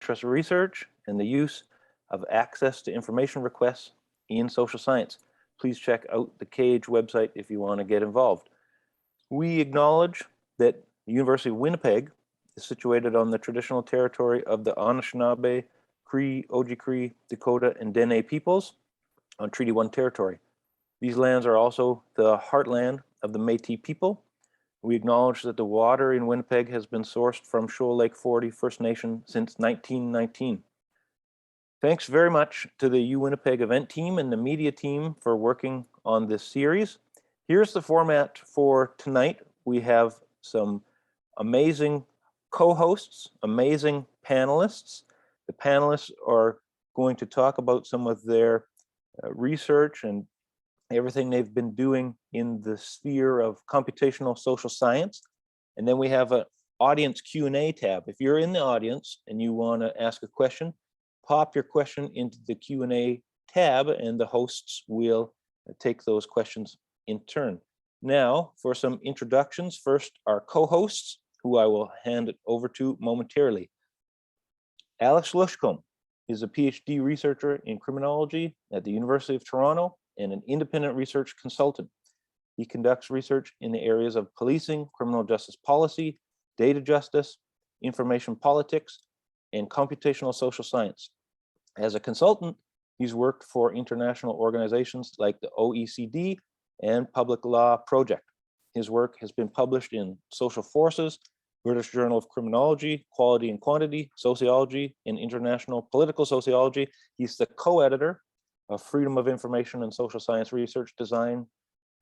interest in research and the use of access to information requests in social science. Please check out the KH website if you want to get involved. We acknowledge that the University of Winnipeg is situated on the traditional territory of the Anishinaabe, Cree, Oji-Cree, Dakota, and Dene peoples on Treaty 1 territory. These lands are also the heartland of the Métis people. We acknowledge that the water in Winnipeg has been sourced from Shoal Lake 40 First Nation since 1919. Thanks very much to the UWinnipeg event team and the media team for working on this series. Here's the format for tonight. We have some amazing co-hosts, amazing panelists. The panelists are going to talk about some of their research and everything they've been doing in the sphere of computational social science. And then we have an audience Q&A tab. If you're in the audience and you want to ask a question, pop your question into the Q&A tab and the hosts will take those questions in turn. Now for some introductions. First, our co-hosts, who I will hand it over to momentarily. Alex Lushcombe is a PhD researcher in criminology at the University of Toronto and an independent research consultant. He conducts research in the areas of policing, criminal justice policy, data justice, information politics, and computational social science. As a consultant, he's worked for international organizations like the OECD and Public Law Project. His work has been published in Social Forces, British Journal of Criminology, Quality and Quantity, Sociology, and International Political Sociology. He's the co-editor of Freedom of Information and Social Science Research Design,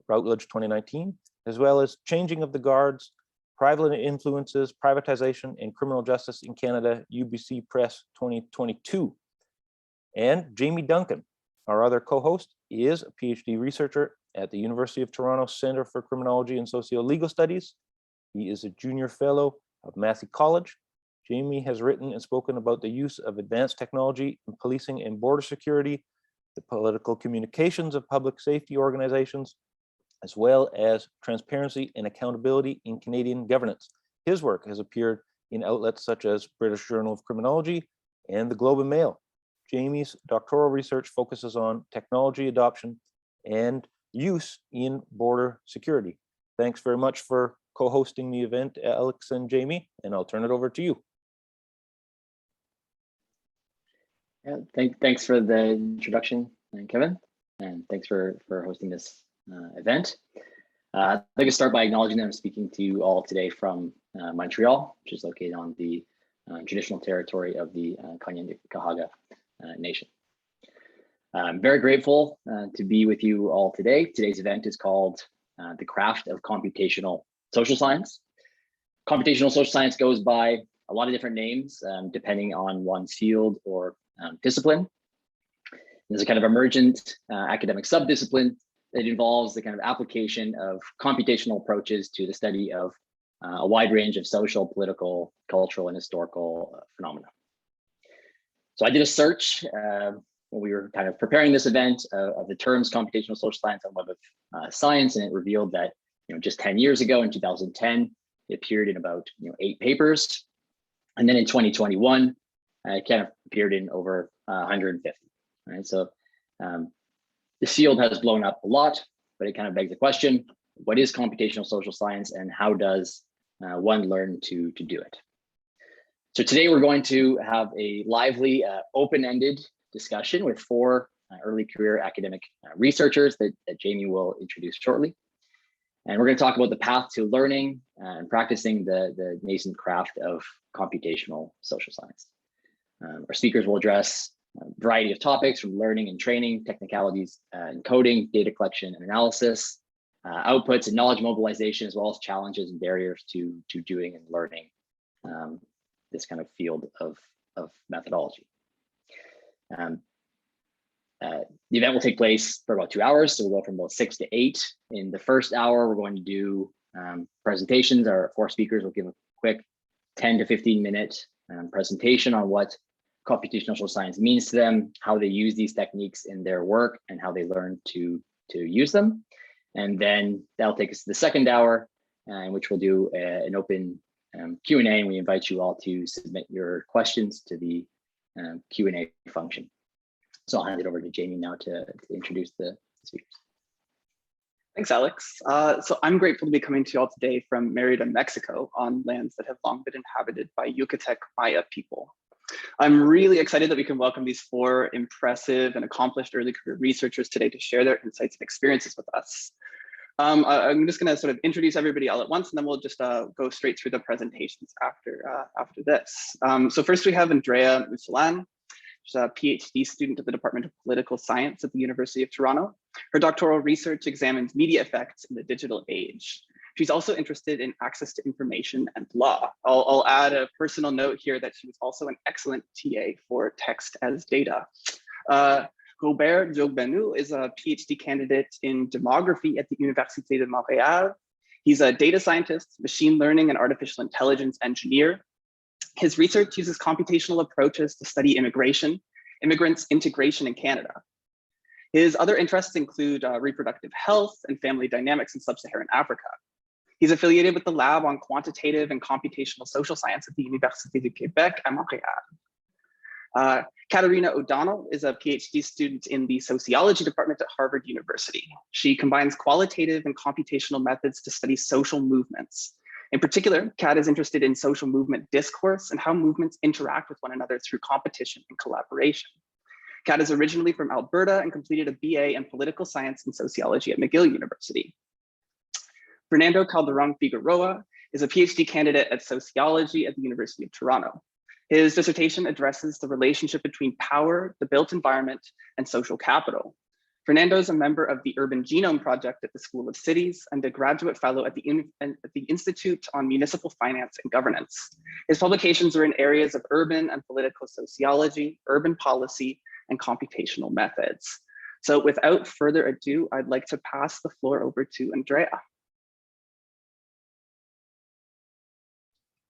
Routledge 2019, as well as Changing of the Guards, Private Influences, Privatization, and Criminal Justice in Canada, UBC Press 2022. And Jamie Duncan, our other co-host, is a PhD researcher at the University of Toronto Centre for Criminology and Socio-Legal Studies. He is a junior fellow of Massey College. Jamie has written and spoken about the use of advanced technology in policing and border security, the political communications of public safety organizations, as well as transparency and accountability in Canadian governance. His work has appeared in outlets such as British Journal of Criminology and the Globe and Mail. Jamie's doctoral research focuses on technology adoption and use in border security. Thanks very much for co-hosting the event, Alex and Jamie, and I'll turn it over to you. Yeah, thanks for the introduction, Kevin, and thanks for hosting this event. I'd like to start by acknowledging that I'm speaking to you all today from Montreal, which is located on the traditional territory of the Kanien'kehá:ka Nation. I'm very grateful to be with you all today. Today's event is called The Craft of Computational Social Science. Computational social science goes by a lot of different names depending on one's field or discipline. There's a kind of emergent academic subdiscipline that involves the kind of application of computational approaches to the study of a wide range of social, political, cultural, and historical phenomena. So I did a search when we were kind of preparing this event of the terms computational social science on Web of Science, and it revealed that just 10 years ago in 2010, it appeared in about 8 papers. And then in 2021, it kind of appeared in over 150. Right? So the field has blown up a lot, but it kind of begs the question, what is computational social science and how does one learn to do it? So today we're going to have a lively, open-ended discussion with 4 early career academic researchers that Jamie will introduce shortly. And we're going to talk about the path to learning and practicing the nascent craft of computational social science. Our speakers will address a variety of topics from learning and training, technicalities in coding, data collection and analysis, outputs and knowledge mobilization, as well as challenges and barriers to doing and learning this kind of field of methodology. The event will take place for about 2 hours, so we'll go from about 6 to 8. In the first hour, we're going to do presentations. Our 4 speakers will give a quick 10 to 15 minute presentation on what computational social science means to them, how they use these techniques in their work, and how they learn to use them. And then that'll take us to the second hour, in which we'll do an open Q&A, and we invite you all to submit your questions to the Q&A function. So I'll hand it over to Jamie now to introduce the speakers. Thanks, Alex. So I'm grateful to be coming to you all today from Merida, Mexico, on lands that have long been inhabited by Yucatec Maya people. I'm really excited that we can welcome these 4 impressive and accomplished early career researchers today to share their insights and experiences with us. I'm just going to sort of introduce everybody all at once, and then we'll just go straight through the presentations after this. So first we have Andrea Muslin. She's a PhD student at the Department of Political Science at the University of Toronto. Her doctoral research examines media effects in the digital age. She's also interested in access to information and law. I'll add a personal note here that she was also an excellent TA for text as data. Robert Bennu is a PhD candidate in demography at the Université de Montréal. He's a data scientist, machine learning and artificial intelligence engineer. His research uses computational approaches to study immigration, immigrants' integration in Canada. His other interests include reproductive health and family dynamics in sub-Saharan Africa. He's affiliated with the Lab on Quantitative and Computational Social Science at the Université du Québec at Montréal. Katharina O'Donnell is a PhD student in the Sociology Department at Harvard University. She combines qualitative and computational methods to study social movements. In particular, Kat is interested in social movement discourse and how movements interact with one another through competition and collaboration. Kat is originally from Alberta and completed a BA in political science and sociology at McGill University. Fernando Calderon Figueroa is a PhD candidate at sociology at the University of Toronto. His dissertation addresses the relationship between power, the built environment, and social capital. Fernando is a member of the Urban Genome Project at the School of Cities and a graduate fellow at the Institute on Municipal Finance and Governance. His publications are in areas of urban and political sociology, urban policy, and computational methods. So without further ado, I'd like to pass the floor over to Andrea.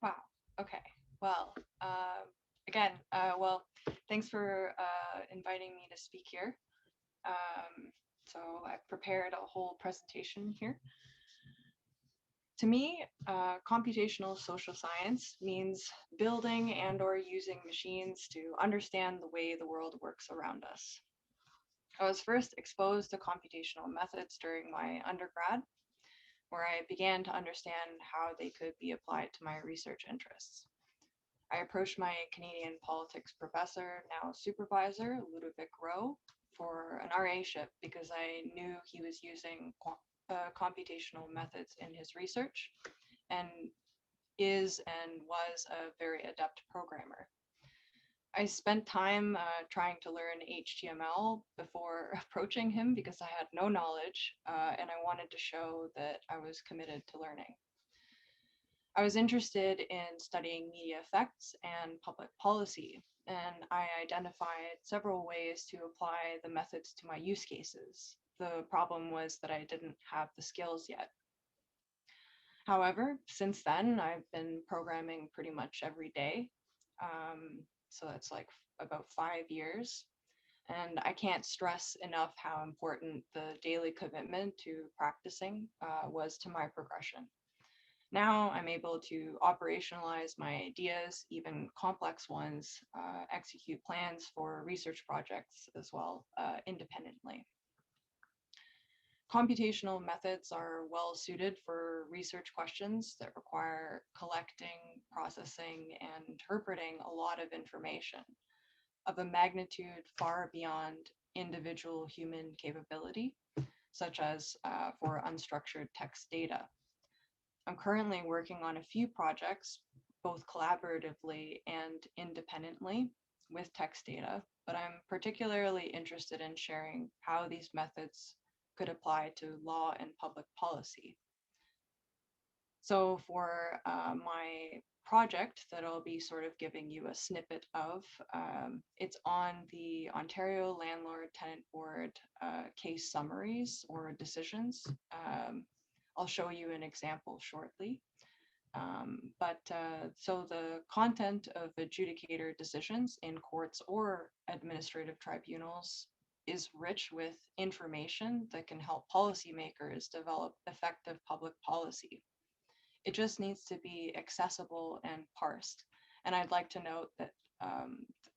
Wow, okay, well, again, thanks for inviting me to speak here. So I've prepared a whole presentation here. To me, computational social science means building and or using machines to understand the way the world works around us. I was first exposed to computational methods during my undergrad, where I began to understand how they could be applied to my research interests. I approached my Canadian politics professor, now supervisor, Ludovic Rowe, for an RA-ship because I knew he was using computational methods in his research and is and was a very adept programmer. I spent time trying to learn HTML before approaching him because I had no knowledge and I wanted to show that I was committed to learning. I was interested in studying media effects and public policy, and I identified several ways to apply the methods to my use cases. The problem was that I didn't have the skills yet. However, since then, I've been programming pretty much every day. So that's like about 5 years. And I can't stress enough how important the daily commitment to practicing was to my progression. Now I'm able to operationalize my ideas, even complex ones, execute plans for research projects as well, independently. Computational methods are well suited for research questions that require collecting, processing, and interpreting a lot of information of a magnitude far beyond individual human capability, such as for unstructured text data. I'm currently working on a few projects, both collaboratively and independently with text data, but I'm particularly interested in sharing how these methods could apply to law and public policy. So for my project that I'll be sort of giving you a snippet of, it's on the Ontario Landlord Tenant Board case summaries or decisions. I'll show you an example shortly. So the content of adjudicator decisions in courts or administrative tribunals is rich with information that can help policymakers develop effective public policy. It just needs to be accessible and parsed. And I'd like to note that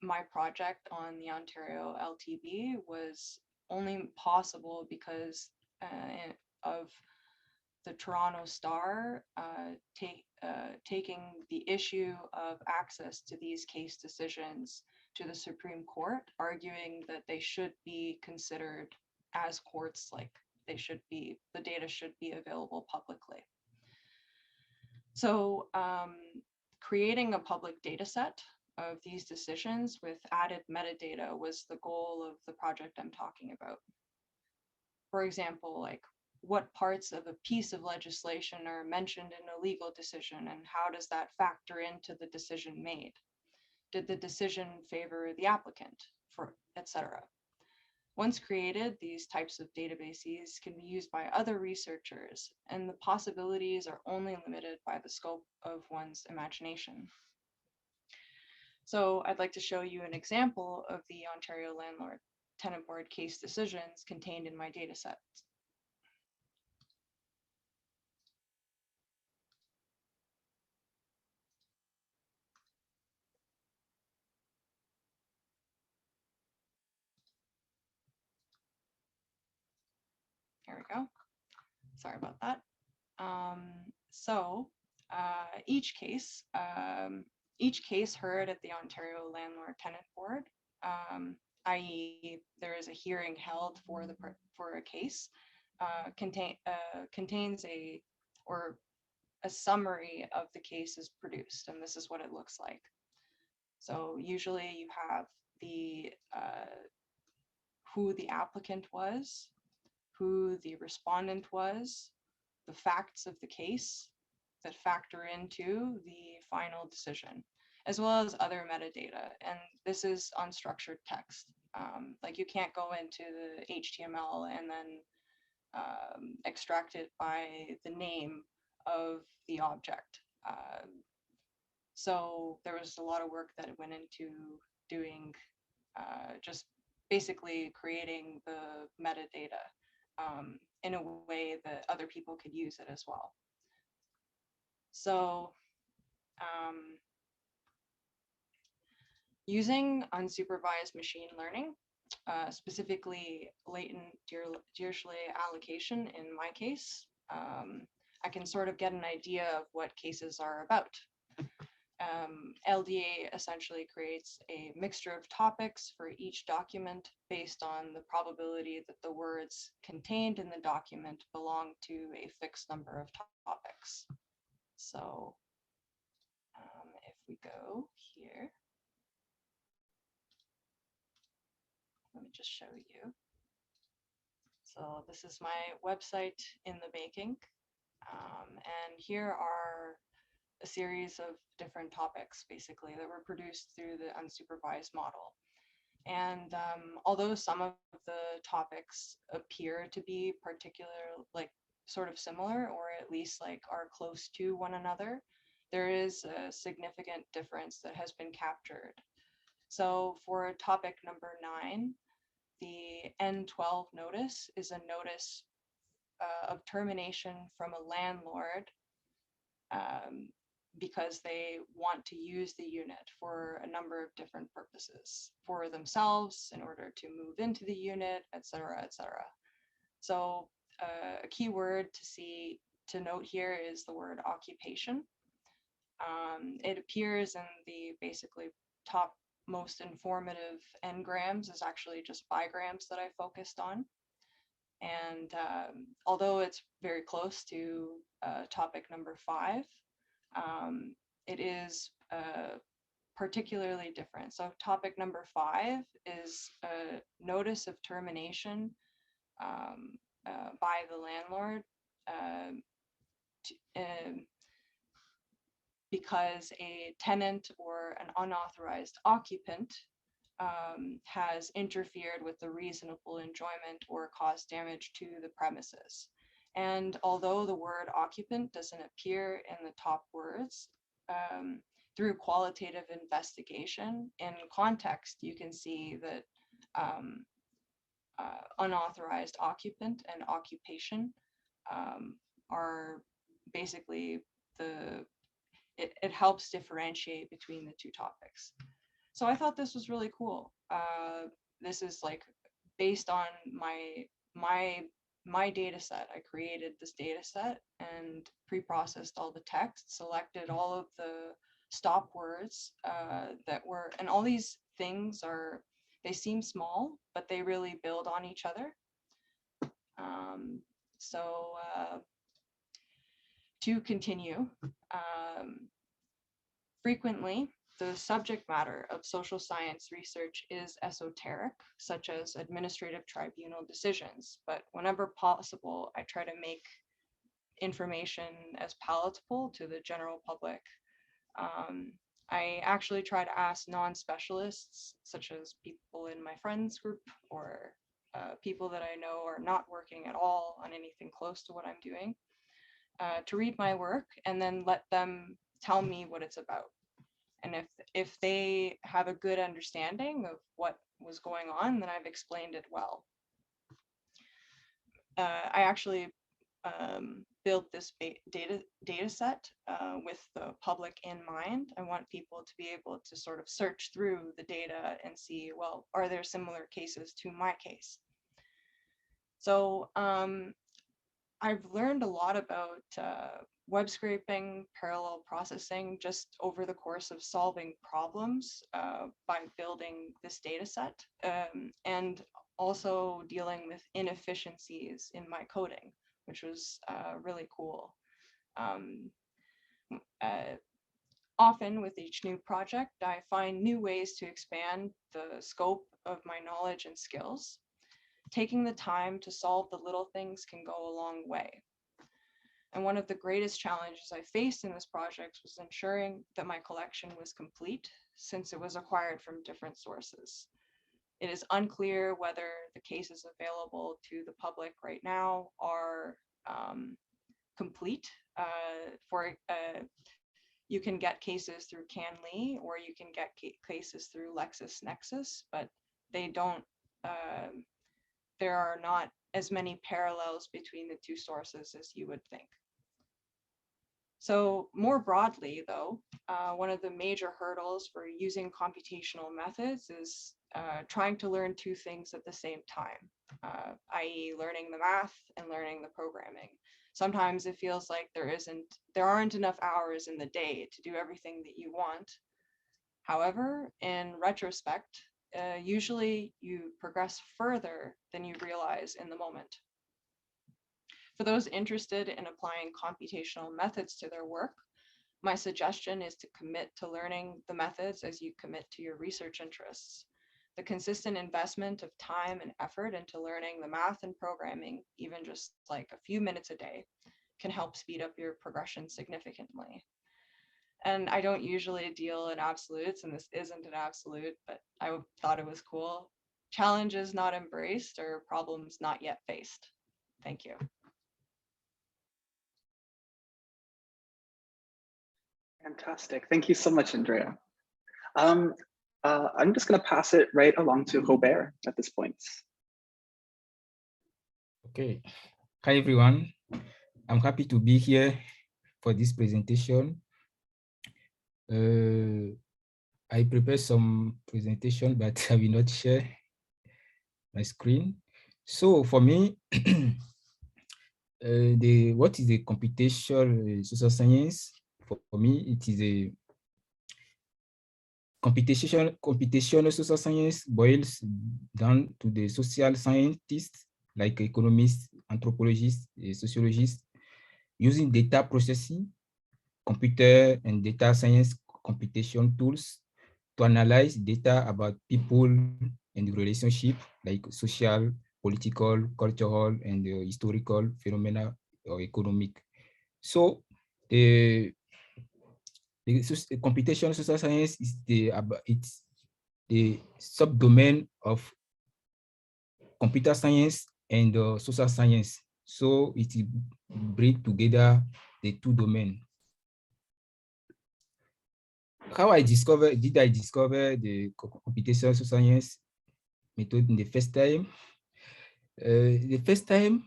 my project on the Ontario LTB was only possible because of the Toronto Star taking the issue of access to these case decisions to the Supreme Court, arguing that they should be considered as courts, like they should be, the data should be available publicly. So creating a public data set of these decisions with added metadata was the goal of the project I'm talking about. For example, like what parts of a piece of legislation are mentioned in a legal decision and how does that factor into the decision made? Did the decision favor the applicant, for etc.? Once created, these types of databases can be used by other researchers, and the possibilities are only limited by the scope of one's imagination. So I'd like to show you an example of the Ontario Landlord Tenant Board case decisions contained in my dataset. Here we go. Sorry about that. Each case heard at the Ontario Landlord Tenant Board, i.e., there is a hearing held for a case, contains a summary of the case is produced, and this is what it looks like. So usually you have the who the applicant was, who the respondent was, the facts of the case that factor into the final decision, as well as other metadata. And this is unstructured text. Like you can't go into the HTML and then extract it by the name of the object. So there was a lot of work that went into doing just basically creating the metadata in a way that other people could use it as well. So using unsupervised machine learning, specifically latent Dirichlet allocation in my case, I can sort of get an idea of what cases are about. LDA essentially creates a mixture of topics for each document based on the probability that the words contained in the document belong to a fixed number of topics. So if we go here, let me just show you. So this is my website in the making. And here are a series of different topics, basically, that were produced through the unsupervised model. And although some of the topics appear to be like sort of similar, or at least like are close to one another, there is a significant difference that has been captured. So for topic number 9, the N12 notice is a notice of termination from a landlord because they want to use the unit for a number of different purposes, for themselves, in order to move into the unit, etc., etc. So a key word to note here is the word occupation. It appears in the basically top most informative n-grams is actually just bigrams that I focused on. And although it's very close to topic number 5, it is particularly different. So topic number 5 is a notice of termination by the landlord because a tenant or an unauthorized occupant has interfered with the reasonable enjoyment or caused damage to the premises. And although the word occupant doesn't appear in the top words, through qualitative investigation in context, you can see that unauthorized occupant and occupation are basically it helps differentiate between the two topics. So I thought this was really cool. This is like based on my data set. I created this data set and pre-processed all the text, selected all of the stop words that were, and all these things are, they seem small, but they really build on each other. So to continue, frequently, the subject matter of social science research is esoteric, such as administrative tribunal decisions. But whenever possible, I try to make information as palatable to the general public. I actually try to ask non-specialists, such as people in my friends group or people that I know are not working at all on anything close to what I'm doing, to read my work and then let them tell me what it's about. And if they have a good understanding of what was going on, then I've explained it well. I actually built this data set with the public in mind. I want people to be able to sort of search through the data and see, well, are there similar cases to my case? So I've learned a lot about web scraping, parallel processing, just over the course of solving problems by building this data set, and also dealing with inefficiencies in my coding, which was really cool. Often with each new project, I find new ways to expand the scope of my knowledge and skills. Taking the time to solve the little things can go a long way. And one of the greatest challenges I faced in this project was ensuring that my collection was complete, since it was acquired from different sources. It is unclear whether the cases available to the public right now are complete. You can get cases through CanLI, or you can get cases through LexisNexis, but they don't, there are not as many parallels between the two sources as you would think. So more broadly, though, one of the major hurdles for using computational methods is trying to learn two things at the same time, i.e. learning the math and learning the programming. Sometimes it feels like there aren't enough hours in the day to do everything that you want. However, in retrospect, usually you progress further than you realize in the moment. For those interested in applying computational methods to their work, my suggestion is to commit to learning the methods as you commit to your research interests. The consistent investment of time and effort into learning the math and programming, even just like a few minutes a day, can help speed up your progression significantly. And I don't usually deal in absolutes, and this isn't an absolute, but I thought it was cool. Challenges not embraced or problems not yet faced. Thank you. Fantastic. Thank you so much, Andrea. I'm just going to pass it right along to Robert at this point. Okay. Hi, everyone. I'm happy to be here for this presentation. I prepared some presentation, but I will not share my screen. So for me, what is the computational social science? For me, it is a computational social science boils down to the social scientists like economists, anthropologists, sociologists, using data processing, computer and data science computation tools to analyze data about people and relationship like social, political, cultural, and historical phenomena or economic. So the computational social science is it's the subdomain of computer science and social science. So it brings together the two domains. How did I discover the computational social science method in the first time? The first time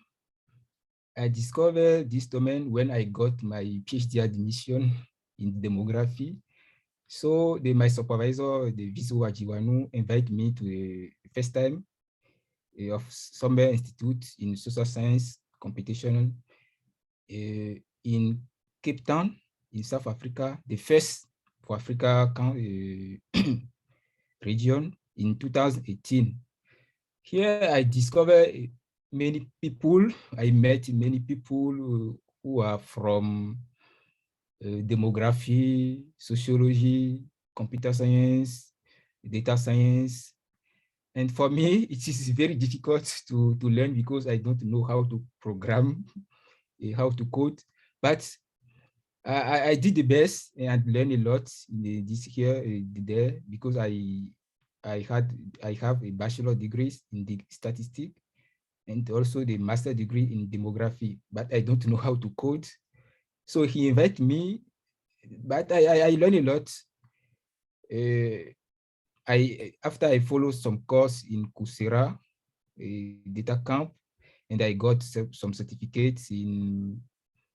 I discovered this domain when I got my PhD admission in demography. So my supervisor, the Visu Ajiwanu, invited me to the first time of Summer Institute in Social Science Computational in Cape Town, in South Africa, the first for Africa region in 2018. Here I discovered many people. I met many people who are from demography, sociology, computer science, data science. And for me, it is very difficult to learn because I don't know how to program, how to code. But I did the best and learned a lot in this here, there, because I have a bachelor degree in the statistics and also the master degree in demography, but I don't know how to code. So he invited me, but I learned a lot. After I followed some course in Coursera, data camp, and I got some certificates in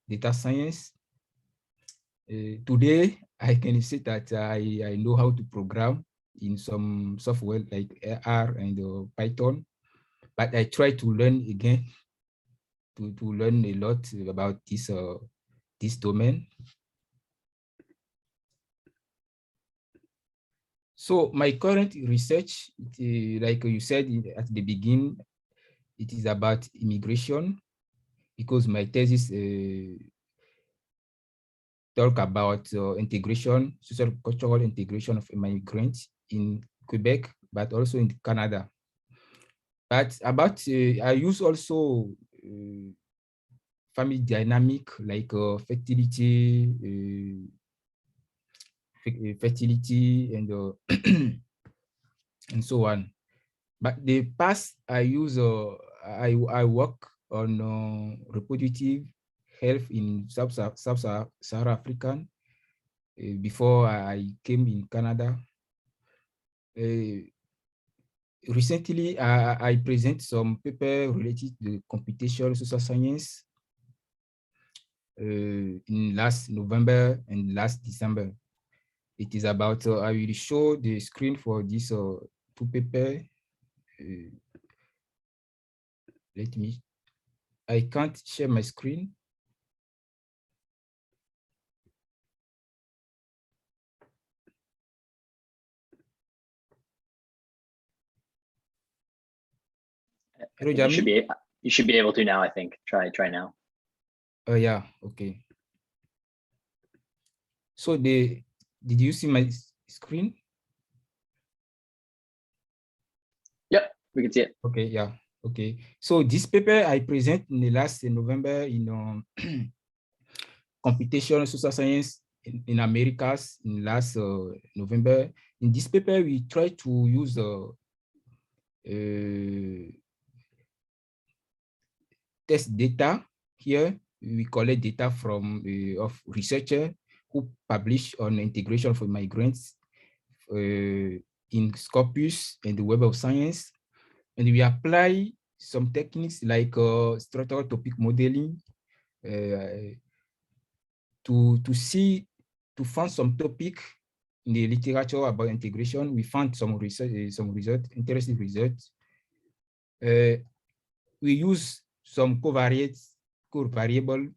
data science. Today, I can say that I know how to program in some software like R and Python, but I try to learn again to learn a lot about this domain. So my current research, like you said at the beginning, it is about immigration, because my thesis talk about integration, social cultural integration of immigrants in Quebec, but also in Canada. But about, I use also family dynamic like fertility, and and so on. But the past I use, I work on reproductive health in Sub-Saharan Africa before I came in Canada. Recently, I present some paper related to computational social science in last November and last December. It is about, I will show the screen for this two paper. Let me, I can't share my screen. Hello, Jamie? You should be able to now, I think. Try now. Oh yeah, okay. So did you see my screen? Yep, we can see it. Okay, yeah, okay. So this paper I present in the last November in Computational Social Science in Americas in last November. In this paper, we try to use test data here. We collect data from of researcher who publish on integration for migrants in Scopus and the Web of Science. And we apply some techniques like structural topic modeling to find some topic in the literature about integration. We found some research, interesting results. We use some covariable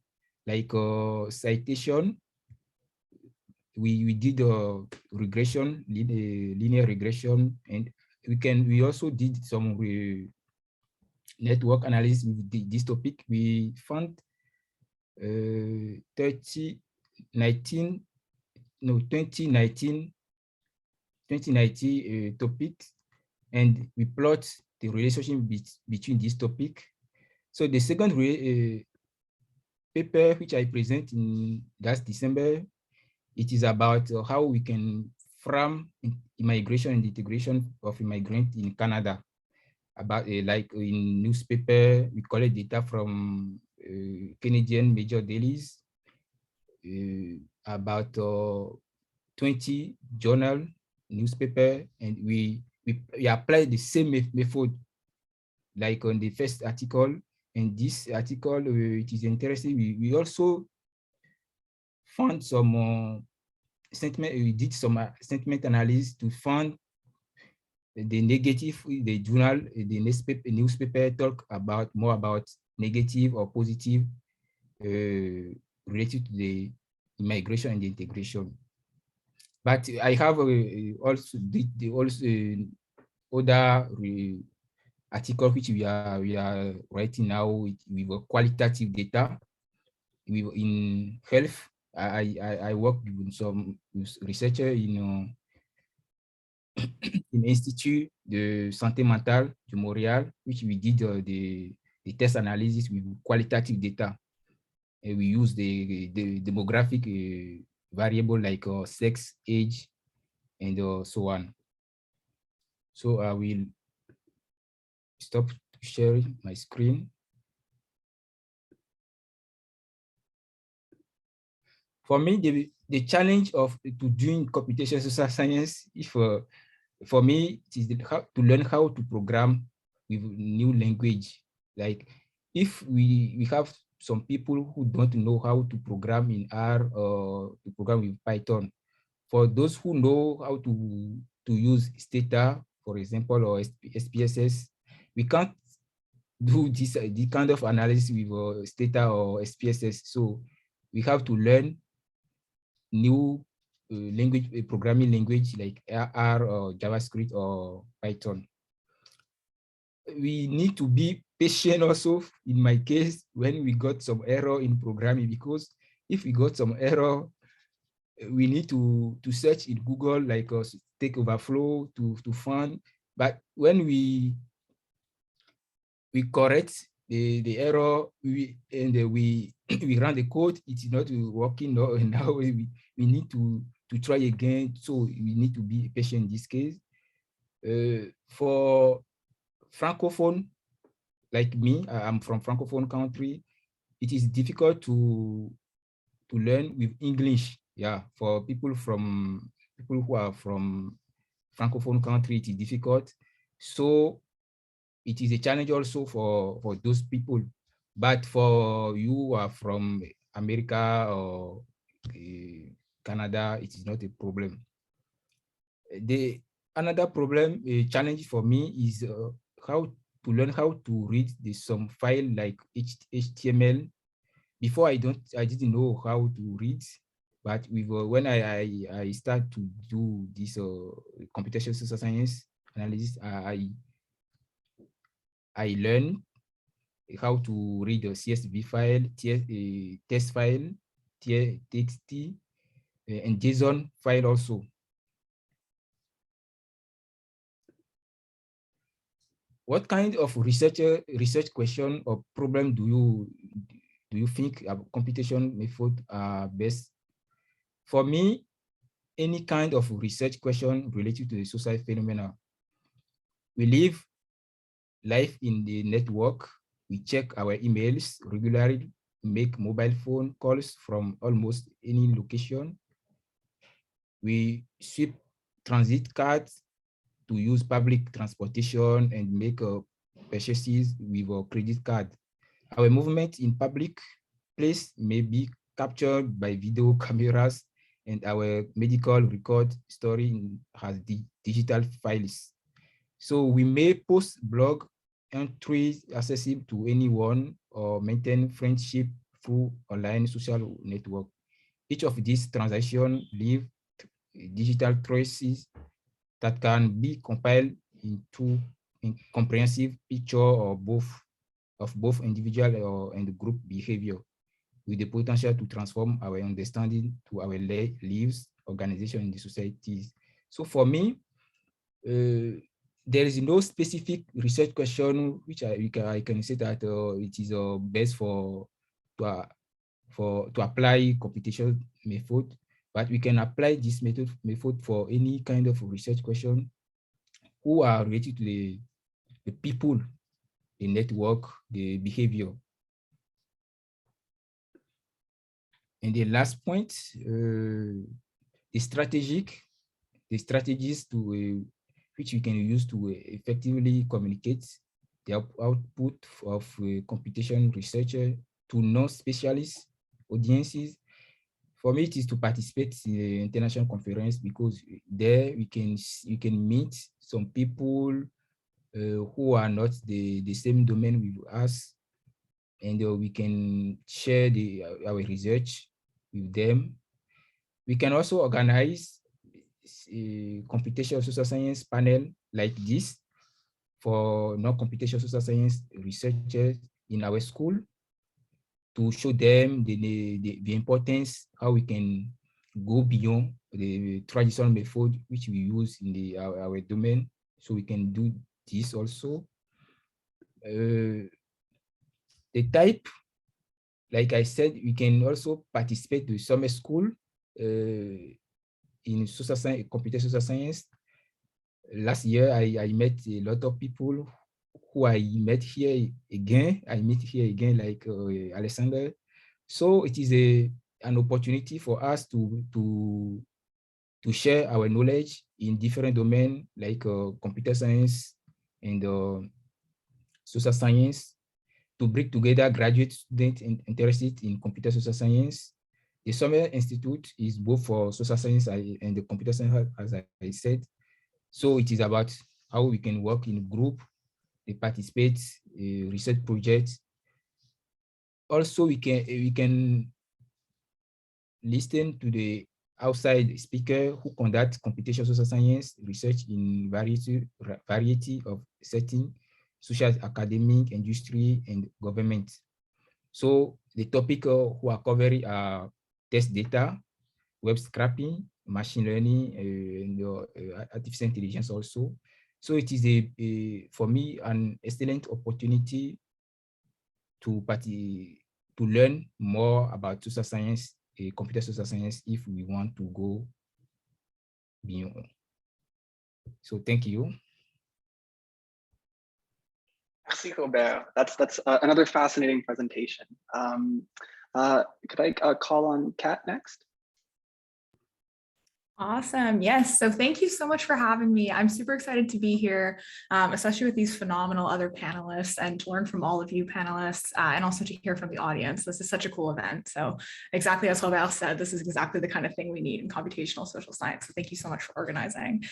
like citation. We did a regression, linear regression, and we also did some network analysis with this topic. We found 2019 topics, and we plot the relationship between this topic. So the second paper which I present in last December, it is about how we can frame immigration and integration of immigrants in Canada. About like in newspaper, we collect data from Canadian major dailies, about 20 journal newspaper, and we apply the same method like on the first article. And this article, it is interesting. We also found some sentiment. We did some sentiment analysis to find the negative. The journal, the newspaper talk about more about negative or positive related to the migration and the integration. But I have also other article which we are writing now with qualitative data. In health, I work with some researcher in Institut de Santé Mentale de Montréal, which we did the test analysis with qualitative data. And we use the demographic variable like sex, age, and so on. So I will stop sharing my screen. For me, the challenge of doing computational social science, if for me, it is how to learn how to program with new language. Like if we have some people who don't know how to program in R or to program with Python. For those who know how to use Stata, for example, or SPSS, we can't do this kind of analysis with Stata or SPSS. So we have to learn new language, programming language like R or JavaScript or Python. We need to be patient also, in my case, when we got some error in programming, because if we got some error, we need to search in Google, like Stack Overflow to find. But when we correct the error, we run the code, it's not working. No, and now we need to try again. So we need to be patient in this case. For Francophone, like me, I'm from Francophone country, it is difficult to learn with English. Yeah, for people who are from Francophone country, it is difficult. So it is a challenge also for those people. But for you who are from America or Canada, it is not a problem. Another problem, a challenge for me is how to learn how to read some file like HTML. Before I didn't know how to read, but when I start to do this computational social science analysis, I learned how to read a CSV file, test file, TXT, and JSON file also. What kind of research question or problem do you think computation method are best? For me, any kind of research question related to the social phenomena. We live life in the network. We check our emails regularly, make mobile phone calls from almost any location. We swipe transit cards to use public transportation and make purchases with a credit card. Our movement in public place may be captured by video cameras, and our medical record story has digital files. So we may post blog entries accessible to anyone or maintain friendship through online social network. Each of these transactions leave digital traces that can be compiled into a comprehensive picture of both individual and group behavior, with the potential to transform our understanding to our lives, organization, and the societies. So for me, there is no specific research question which I can say that it is best to apply computation method, but we can apply this method for any kind of research question who are related to the people, the network, the behavior. And the last point, the strategies to which we can use to effectively communicate the output of computation researcher to non-specialist audiences. For me, it is to participate in the international conference, because there we can meet some people who are not the same domain with us, and we can share our research with them. We can also organize a computational social science panel like this for non-computational social science researchers in our school, to show them the importance, how we can go beyond the traditional method which we use in our domain. So we can do this also. The type, like I said, we can also participate to summer school in social science, computational social science. Last year, I met a lot of people who I met here again. Like Alexander. So it is an opportunity for us to share our knowledge in different domains, like computer science and social science, to bring together graduate students interested in computer social science. The Summer Institute is both for social science and the computer science, as I said. So it is about how we can work in a group, they participate in research projects. Also, we can listen to the outside speaker who conduct computational social science research in variety of settings, such as academic, industry, and government. So the topic who are covering are test data, web scraping, machine learning, and artificial intelligence also. So it is for me an excellent opportunity to learn more about social science, computer social science, if we want to go beyond. So thank you. Merci, Robert. That's another fascinating presentation. Could I call on Kat next? Awesome. Yes. So thank you so much for having me. I'm super excited to be here, especially with these phenomenal other panelists, and to learn from all of you panelists, and also to hear from the audience. This is such a cool event. So exactly as Robert said, this is exactly the kind of thing we need in computational social science. So thank you so much for organizing.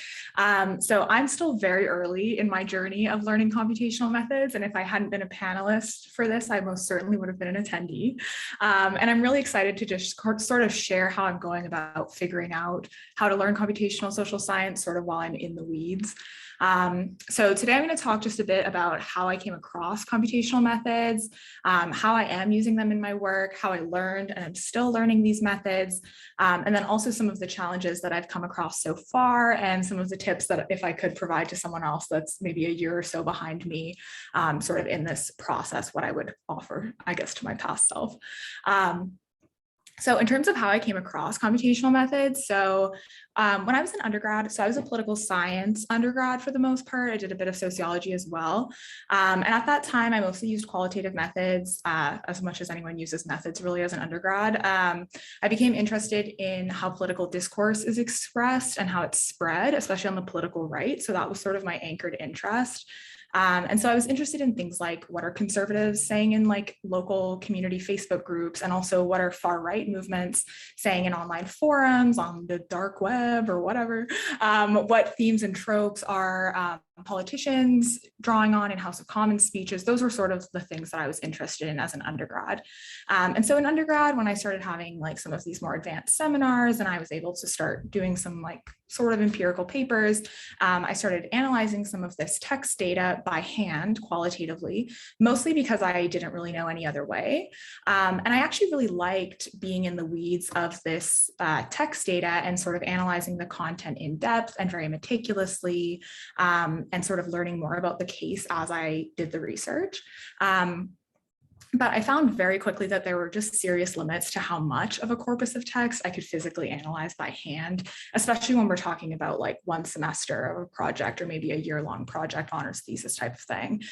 So I'm still very early in my journey of learning computational methods. And if I hadn't been a panelist for this, I most certainly would have been an attendee. And I'm really excited to just sort of share how I'm going about figuring out how to learn computational social science sort of while I'm in the weeds. So today I'm going to talk just a bit about how I came across computational methods, how I am using them in my work, how I learned and I'm still learning these methods, and then also some of the challenges that I've come across so far, and some of the tips that if I could provide to someone else that's maybe a year or so behind me, sort of in this process, what I would offer, I guess, to my past self. So in terms of how I came across computational methods, so when I was an undergrad, so I was a political science undergrad for the most part. I did a bit of sociology as well. And at that time, I mostly used qualitative methods, as much as anyone uses methods really as an undergrad. I became interested in how political discourse is expressed and how it's spread, especially on the political right. So that was sort of my anchored interest. And so I was interested in things like, what are conservatives saying in like local community Facebook groups, and also what are far right movements saying in online forums, on the dark web or whatever, what themes and tropes are politicians drawing on in House of Commons speeches. Those were sort of the things that I was interested in as an undergrad. And so in undergrad, when I started having like some of these more advanced seminars and I was able to start doing some like sort of empirical papers, I started analyzing some of this text data by hand qualitatively, mostly because I didn't really know any other way. And I actually really liked being in the weeds of this text data and sort of analyzing the content in depth and very meticulously, and sort of learning more about the case as I did the research. But I found very quickly that there were just serious limits to how much of a corpus of text I could physically analyze by hand, especially when we're talking about like one semester of a project or maybe a year-long project, honors thesis type of thing.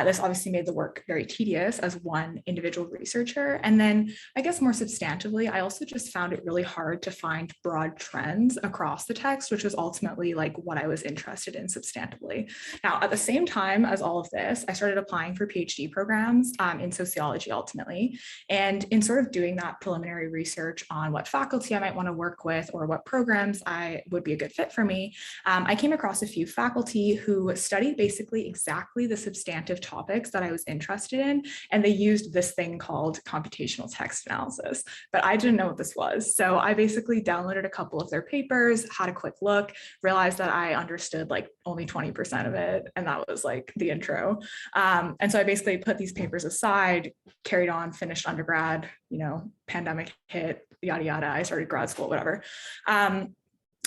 This obviously made the work very tedious as one individual researcher. And then I guess more substantively, I also just found it really hard to find broad trends across the text, which was ultimately like what I was interested in substantively. Now, at the same time as all of this, I started applying for PhD programs in sociology sociology ultimately. And in sort of doing that preliminary research on what faculty I might want to work with or what programs I would be a good fit for me, I came across a few faculty who studied basically exactly the substantive topics that I was interested in, and they used this thing called computational text analysis, but I didn't know what this was. So I basically downloaded a couple of their papers, had a quick look, realized that I understood like only 20% of it, and that was like the intro. And so I basically put these papers aside, carried on, finished undergrad, you know, pandemic hit, yada, yada. I started grad school, whatever.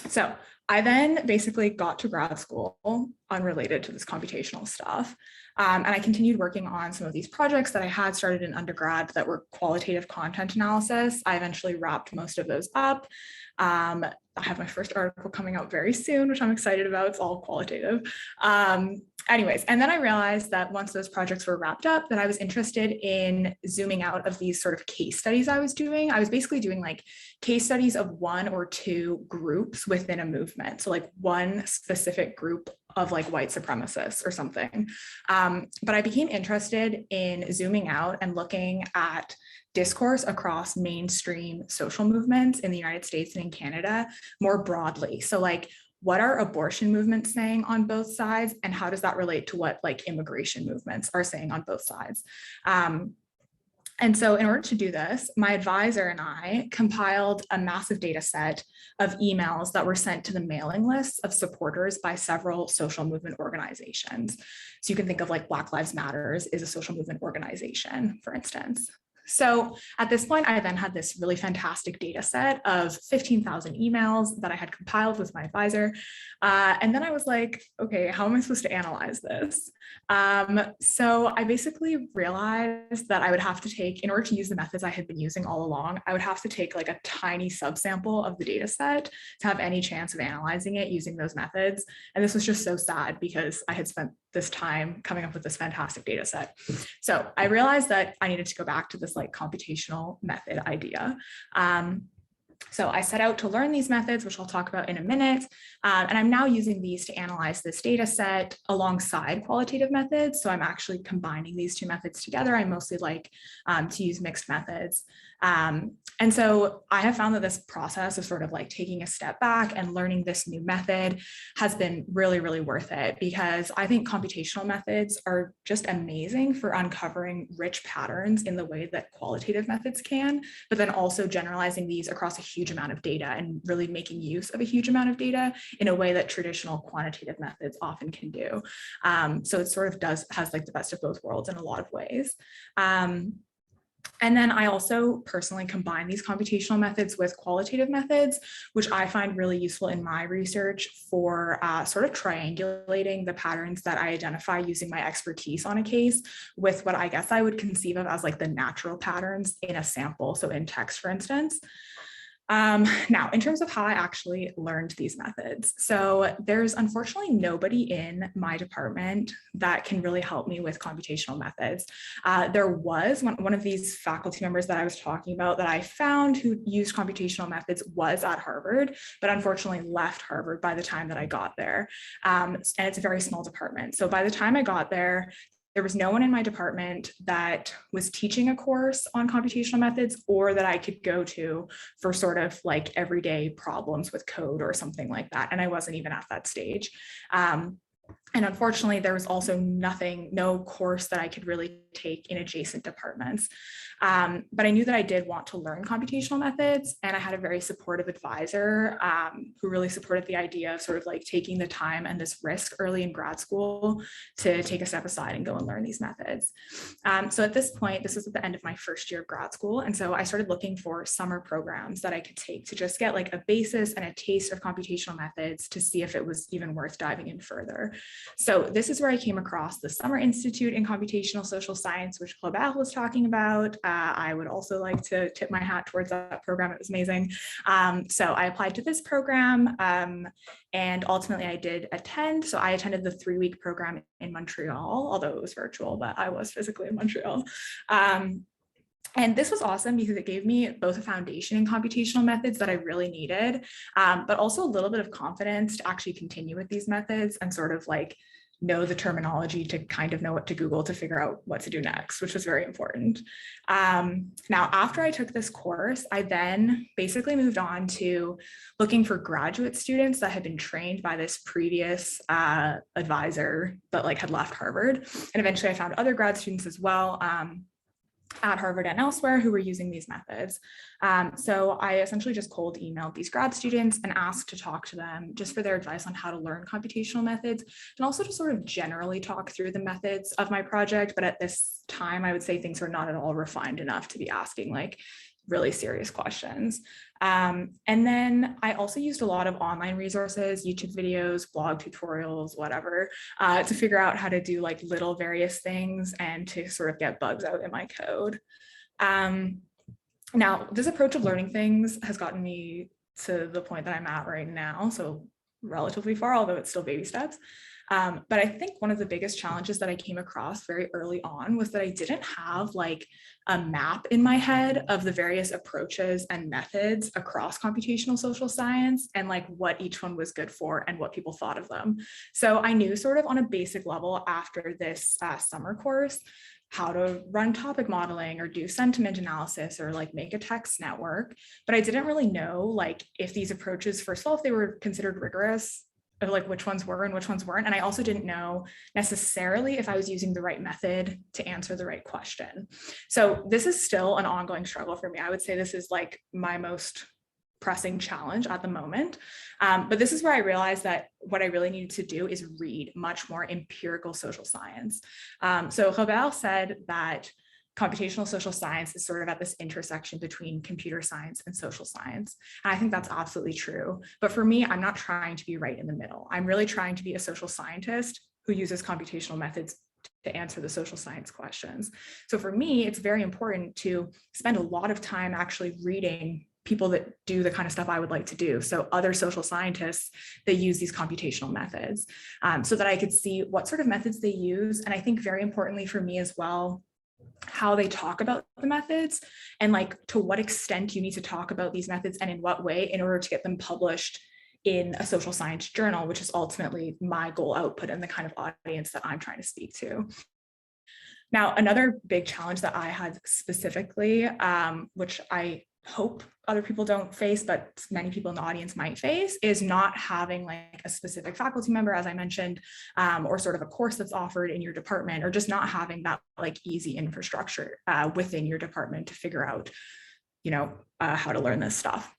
So I then basically got to grad school unrelated to this computational stuff. And I continued working on some of these projects that I had started in undergrad that were qualitative content analysis. I eventually wrapped most of those up. I have my first article coming out very soon, which I'm excited about. It's all qualitative. Anyways, and then I realized that once those projects were wrapped up, that I was interested in zooming out of these sort of case studies I was doing. I was basically doing like case studies of one or two groups within a movement. So like one specific group of like white supremacists or something. But I became interested in zooming out and looking at discourse across mainstream social movements in the United States and in Canada more broadly. So like, what are abortion movements saying on both sides, and how does that relate to what like immigration movements are saying on both sides? And so in order to do this, my advisor and I compiled a massive data set of emails that were sent to the mailing lists of supporters by several social movement organizations. So you can think of like Black Lives Matters is a social movement organization, for instance. So at this point, I then had this really fantastic data set of 15,000 emails that I had compiled with my advisor. And then I was like, okay, how am I supposed to analyze this? So I basically realized that I would have to take, in order to use the methods I had been using all along, I would have to take like a tiny subsample of the data set to have any chance of analyzing it using those methods. And this was just so sad because I had spent this time coming up with this fantastic data set. So I realized that I needed to go back to this like computational method idea. So I set out to learn these methods, which I'll talk about in a minute. And I'm now using these to analyze this data set alongside qualitative methods. So I'm actually combining these two methods together. I mostly like to use mixed methods. And so I have found that this process of sort of like taking a step back and learning this new method has been really, really worth it, because I think computational methods are just amazing for uncovering rich patterns in the way that qualitative methods can, but then also generalizing these across a huge amount of data and really making use of a huge amount of data in a way that traditional quantitative methods often can do. So it sort of has like the best of both worlds in a lot of ways. And then I also personally combine these computational methods with qualitative methods, which I find really useful in my research for sort of triangulating the patterns that I identify using my expertise on a case with what I guess I would conceive of as like the natural patterns in a sample, so in text, for instance. Now, in terms of how I actually learned these methods, so there's unfortunately nobody in my department that can really help me with computational methods. There was one of these faculty members that I was talking about that I found who used computational methods was at Harvard, but unfortunately left Harvard by the time that I got there. And it's a very small department. So by the time I got there was no one in my department that was teaching a course on computational methods or that I could go to for sort of like everyday problems with code or something like that. And I wasn't even at that stage. And unfortunately, there was also no course that I could really take in adjacent departments. But I knew that I did want to learn computational methods, and I had a very supportive advisor who really supported the idea of sort of like taking the time and this risk early in grad school to take a step aside and go and learn these methods. So at this point, this was at the end of my first year of grad school. And so I started looking for summer programs that I could take to just get like a basis and a taste of computational methods to see if it was even worth diving in further. So this is where I came across the Summer Institute in Computational Social Science, which Claudel was talking about. I would also like to tip my hat towards that program. It was amazing. So I applied to this program and ultimately I did attend. So I attended the 3-week program in Montreal, although it was virtual, but I was physically in Montreal. And this was awesome because it gave me both a foundation in computational methods that I really needed, but also a little bit of confidence to actually continue with these methods and sort of like know the terminology to kind of know what to Google to figure out what to do next, which was very important. Now, after I took this course, I then basically moved on to looking for graduate students that had been trained by this previous advisor that like had left Harvard. And eventually I found other grad students as well at Harvard and elsewhere who were using these methods. So I essentially just cold emailed these grad students and asked to talk to them just for their advice on how to learn computational methods, and also to sort of generally talk through the methods of my project. But at this time, I would say things were not at all refined enough to be asking like really serious questions. And then I also used a lot of online resources, YouTube videos, blog tutorials, whatever, to figure out how to do like little various things and to sort of get bugs out in my code. Now, this approach of learning things has gotten me to the point that I'm at right now, so relatively far, although it's still baby steps. But I think one of the biggest challenges that I came across very early on was that I didn't have like a map in my head of the various approaches and methods across computational social science and like what each one was good for and what people thought of them. So I knew sort of on a basic level after this summer course how to run topic modeling or do sentiment analysis or like make a text network, but I didn't really know like if these approaches, first of all, if they were considered rigorous, or like which ones were and which ones weren't. And I also didn't know necessarily if I was using the right method to answer the right question. So this is still an ongoing struggle for me. I would say this is like my most pressing challenge at the moment. But this is where I realized that what I really needed to do is read much more empirical social science. So Robert said that computational social science is sort of at this intersection between computer science and social science. And I think that's absolutely true. But for me, I'm not trying to be right in the middle. I'm really trying to be a social scientist who uses computational methods to answer the social science questions. So for me, it's very important to spend a lot of time actually reading people that do the kind of stuff I would like to do. So other social scientists, they use these computational methods so that I could see what sort of methods they use. And I think very importantly for me as well, how they talk about the methods and like to what extent you need to talk about these methods and in what way in order to get them published in a social science journal, which is ultimately my goal output and the kind of audience that I'm trying to speak to. Now, another big challenge that I had specifically, which I hope other people don't face, but many people in the audience might face, is not having like a specific faculty member, as I mentioned, or sort of a course that's offered in your department, or just not having that like easy infrastructure within your department to figure out, you know, how to learn this stuff.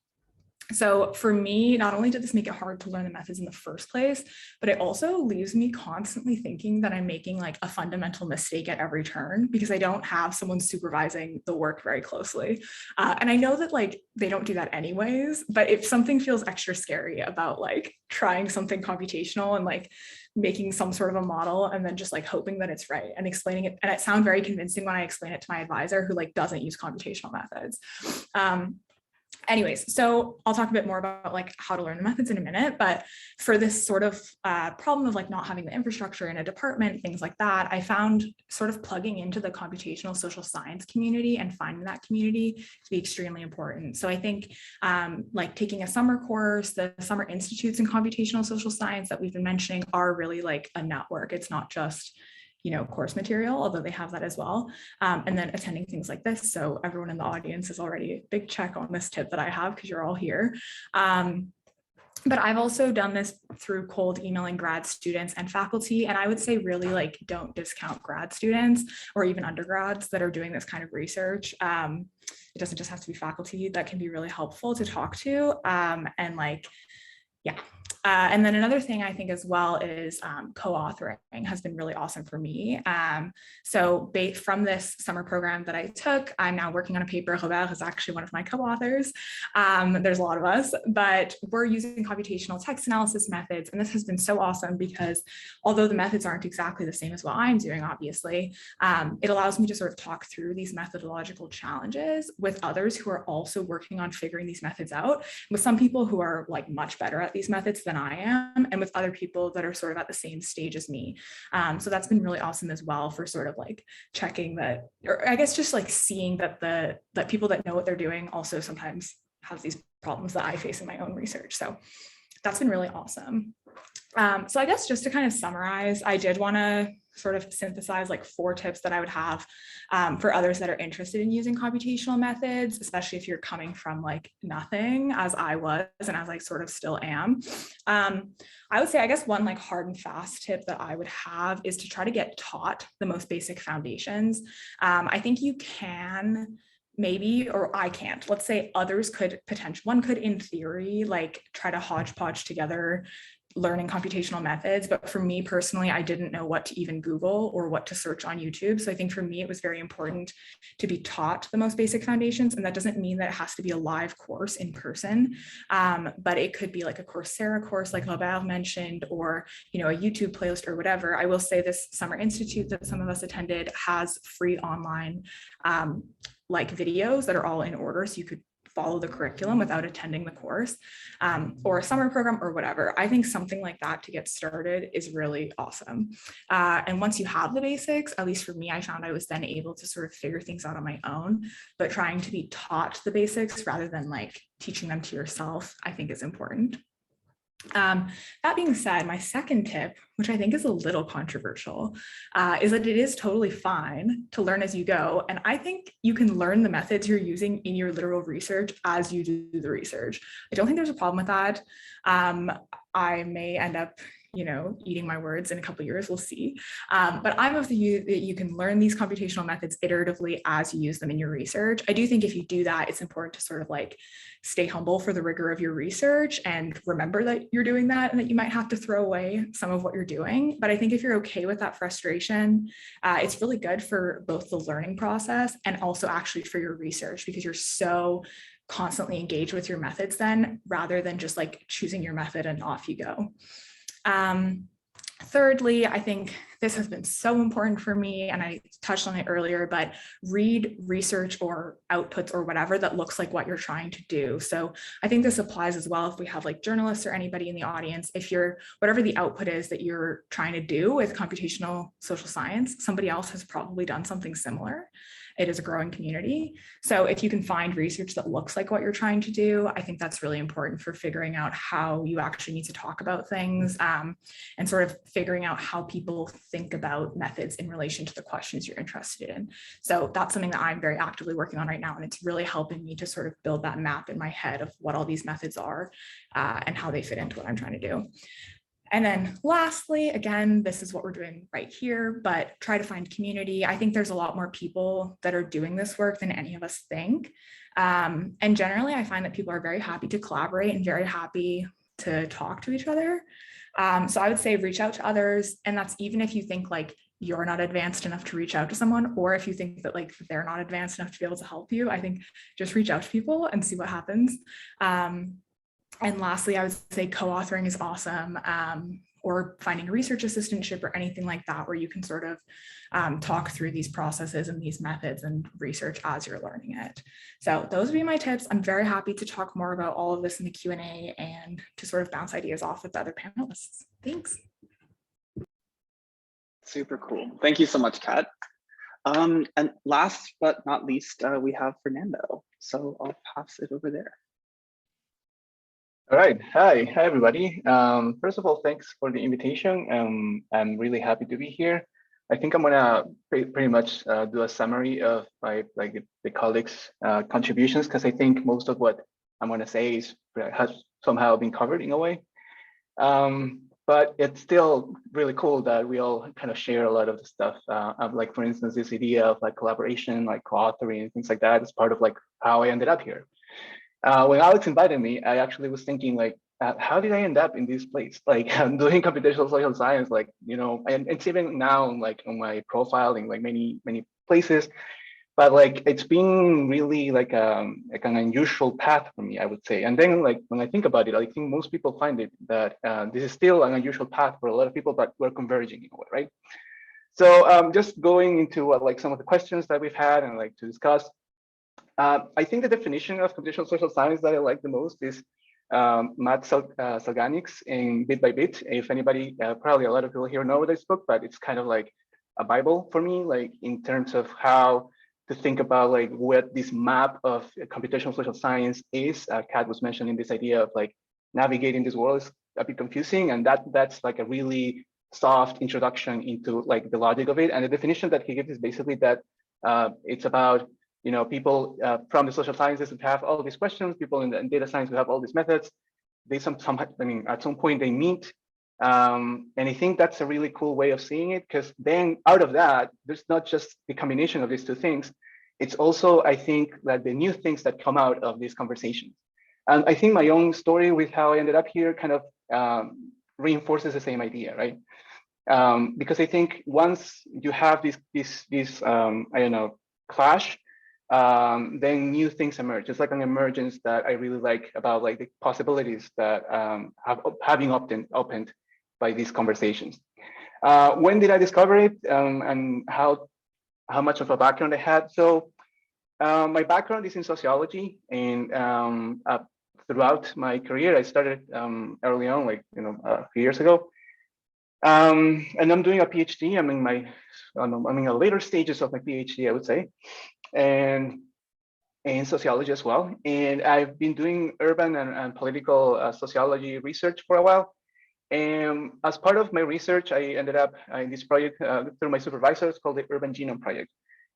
So for me, not only did this make it hard to learn the methods in the first place, but it also leaves me constantly thinking that I'm making like a fundamental mistake at every turn because I don't have someone supervising the work very closely. And I know that like they don't do that anyways, but if something feels extra scary about like trying something computational and like making some sort of a model and then just like hoping that it's right and explaining it. And it sounds very convincing when I explain it to my advisor who like doesn't use computational methods. Anyways, so I'll talk a bit more about like how to learn the methods in a minute, but for this sort of problem of like not having the infrastructure in a department, things like that, I found sort of plugging into the computational social science community and finding that community to be extremely important. So I think like taking a summer course, the summer institutes in computational social science that we've been mentioning are really like a network. It's not just, you know, course material, although they have that as well. And then attending things like this. So everyone in the audience is already a big check on this tip that I have because you're all here. But I've also done this through cold emailing grad students and faculty. And I would say really like don't discount grad students or even undergrads that are doing this kind of research. It doesn't just have to be faculty. That can be really helpful to talk to. And like, yeah. And then another thing I think as well is co-authoring has been really awesome for me. So from this summer program that I took, I'm now working on a paper. Robert is actually one of my co-authors. There's a lot of us, but we're using computational text analysis methods. And this has been so awesome because although the methods aren't exactly the same as what I'm doing, obviously, it allows me to sort of talk through these methodological challenges with others who are also working on figuring these methods out, with some people who are like much better at these methods than I am, and with other people that are sort of at the same stage as me. So that's been really awesome as well for sort of like checking that, or I guess just like seeing that that people that know what they're doing also sometimes have these problems that I face in my own research. So that's been really awesome. So I guess just to kind of summarize, I did want to sort of synthesize like 4 tips that I would have for others that are interested in using computational methods, especially if you're coming from like nothing, as I was and as I sort of still am. I would say, I guess one like hard and fast tip that I would have is to try to get taught the most basic foundations. I think you can maybe, or I can't, let's say others could one could in theory, like try to hodgepodge together learning computational methods. But for me personally, I didn't know what to even Google or what to search on YouTube. So I think for me, it was very important to be taught the most basic foundations. And that doesn't mean that it has to be a live course in person, but it could be like a Coursera course, like Robert mentioned, or, you know, a YouTube playlist or whatever. I will say this Summer Institute that some of us attended has free online like videos that are all in order. So you could follow the curriculum without attending the course, or a summer program or whatever. I think something like that to get started is really awesome. And once you have the basics, at least for me, I found I was then able to sort of figure things out on my own, but trying to be taught the basics rather than like teaching them to yourself, I think is important. That being said, my second tip, which I think is a little controversial, is that it is totally fine to learn as you go. And I think you can learn the methods you're using in your literal research as you do the research. I don't think there's a problem with that. I may end up, you know, eating my words in a couple of years, we'll see. But I'm of the view that you can learn these computational methods iteratively as you use them in your research. I do think if you do that, it's important to sort of like stay humble for the rigor of your research and remember that you're doing that and that you might have to throw away some of what you're doing. But I think if you're okay with that frustration, it's really good for both the learning process and also actually for your research, because you're so constantly engaged with your methods then, rather than just like choosing your method and off you go. Thirdly, I think this has been so important for me, and I touched on it earlier, but read research or outputs or whatever that looks like what you're trying to do. So I think this applies as well if we have like journalists or anybody in the audience. If you're, whatever the output is that you're trying to do with computational social science, somebody else has probably done something similar. It is a growing community. So if you can find research that looks like what you're trying to do, I think that's really important for figuring out how you actually need to talk about things, and sort of figuring out how people think about methods in relation to the questions you're interested in. So that's something that I'm very actively working on right now. And it's really helping me to sort of build that map in my head of what all these methods are and how they fit into what I'm trying to do. And then lastly, again, this is what we're doing right here, but try to find community. I think there's a lot more people that are doing this work than any of us think. And generally, I find that people are very happy to collaborate and very happy to talk to each other. So I would say reach out to others. And that's even if you think like you're not advanced enough to reach out to someone, or if you think that like they're not advanced enough to be able to help you, I think just reach out to people and see what happens. And lastly, I would say co-authoring is awesome, or finding a research assistantship or anything like that, where you can sort of talk through these processes and these methods and research as you're learning it. So those would be my tips. I'm very happy to talk more about all of this in the Q&A and to sort of bounce ideas off with the other panelists. Thanks. Super cool. Thank you so much, Kat. And last but not least, we have Fernando. So I'll pass it over there. All right. Hi, everybody. First of all, thanks for the invitation. I'm really happy to be here. I think I'm gonna pretty much do a summary of my the colleagues' contributions, because I think most of what I'm gonna say has somehow been covered in a way. But it's still really cool that we all kind of share a lot of the stuff. Like for instance, this idea of like collaboration, like co-authoring and things like that is part of like how I ended up here. When Alex invited me, I actually was thinking like, how did I end up in this place? Like I'm doing computational social science, like, you know, and it's even now like on my profile in like many places, but like it's been really like an unusual path for me, I would say. And then like when I think about it, I think most people find it that this is still an unusual path for a lot of people, but we're converging in a way, right? So just going into like some of the questions that we've had and like to discuss. I think the definition of computational social science that I like the most is Matt Salganik's in Bit by Bit. If anybody, probably a lot of people here know this book, but it's kind of like a Bible for me, like in terms of how to think about like what this map of computational social science is. Kat was mentioning this idea of like navigating this world a bit confusing, and that's like a really soft introduction into like the logic of it. And the definition that he gives is basically that it's about, you know, people from the social sciences who have all these questions, people in the data science who have all these methods. They I mean, at some point they meet. And I think that's a really cool way of seeing it, because then out of that, there's not just the combination of these two things. It's also, I think, that the new things that come out of these conversations. And I think my own story with how I ended up here kind of reinforces the same idea, right? Because I think once you have this I don't know, clash, then new things emerge. It's like an emergence that I really like about like the possibilities that have been opened by these conversations. When did I discover it, and how much of a background I had? So my background is in sociology, and throughout my career, I started early on, like, you know, a few years ago. And I'm doing a PhD. I'm in the later stages of my PhD, I would say, and in sociology as well. And I've been doing urban and political sociology research for a while. And as part of my research, I ended up in this project through my supervisor. It's called the Urban Genome Project.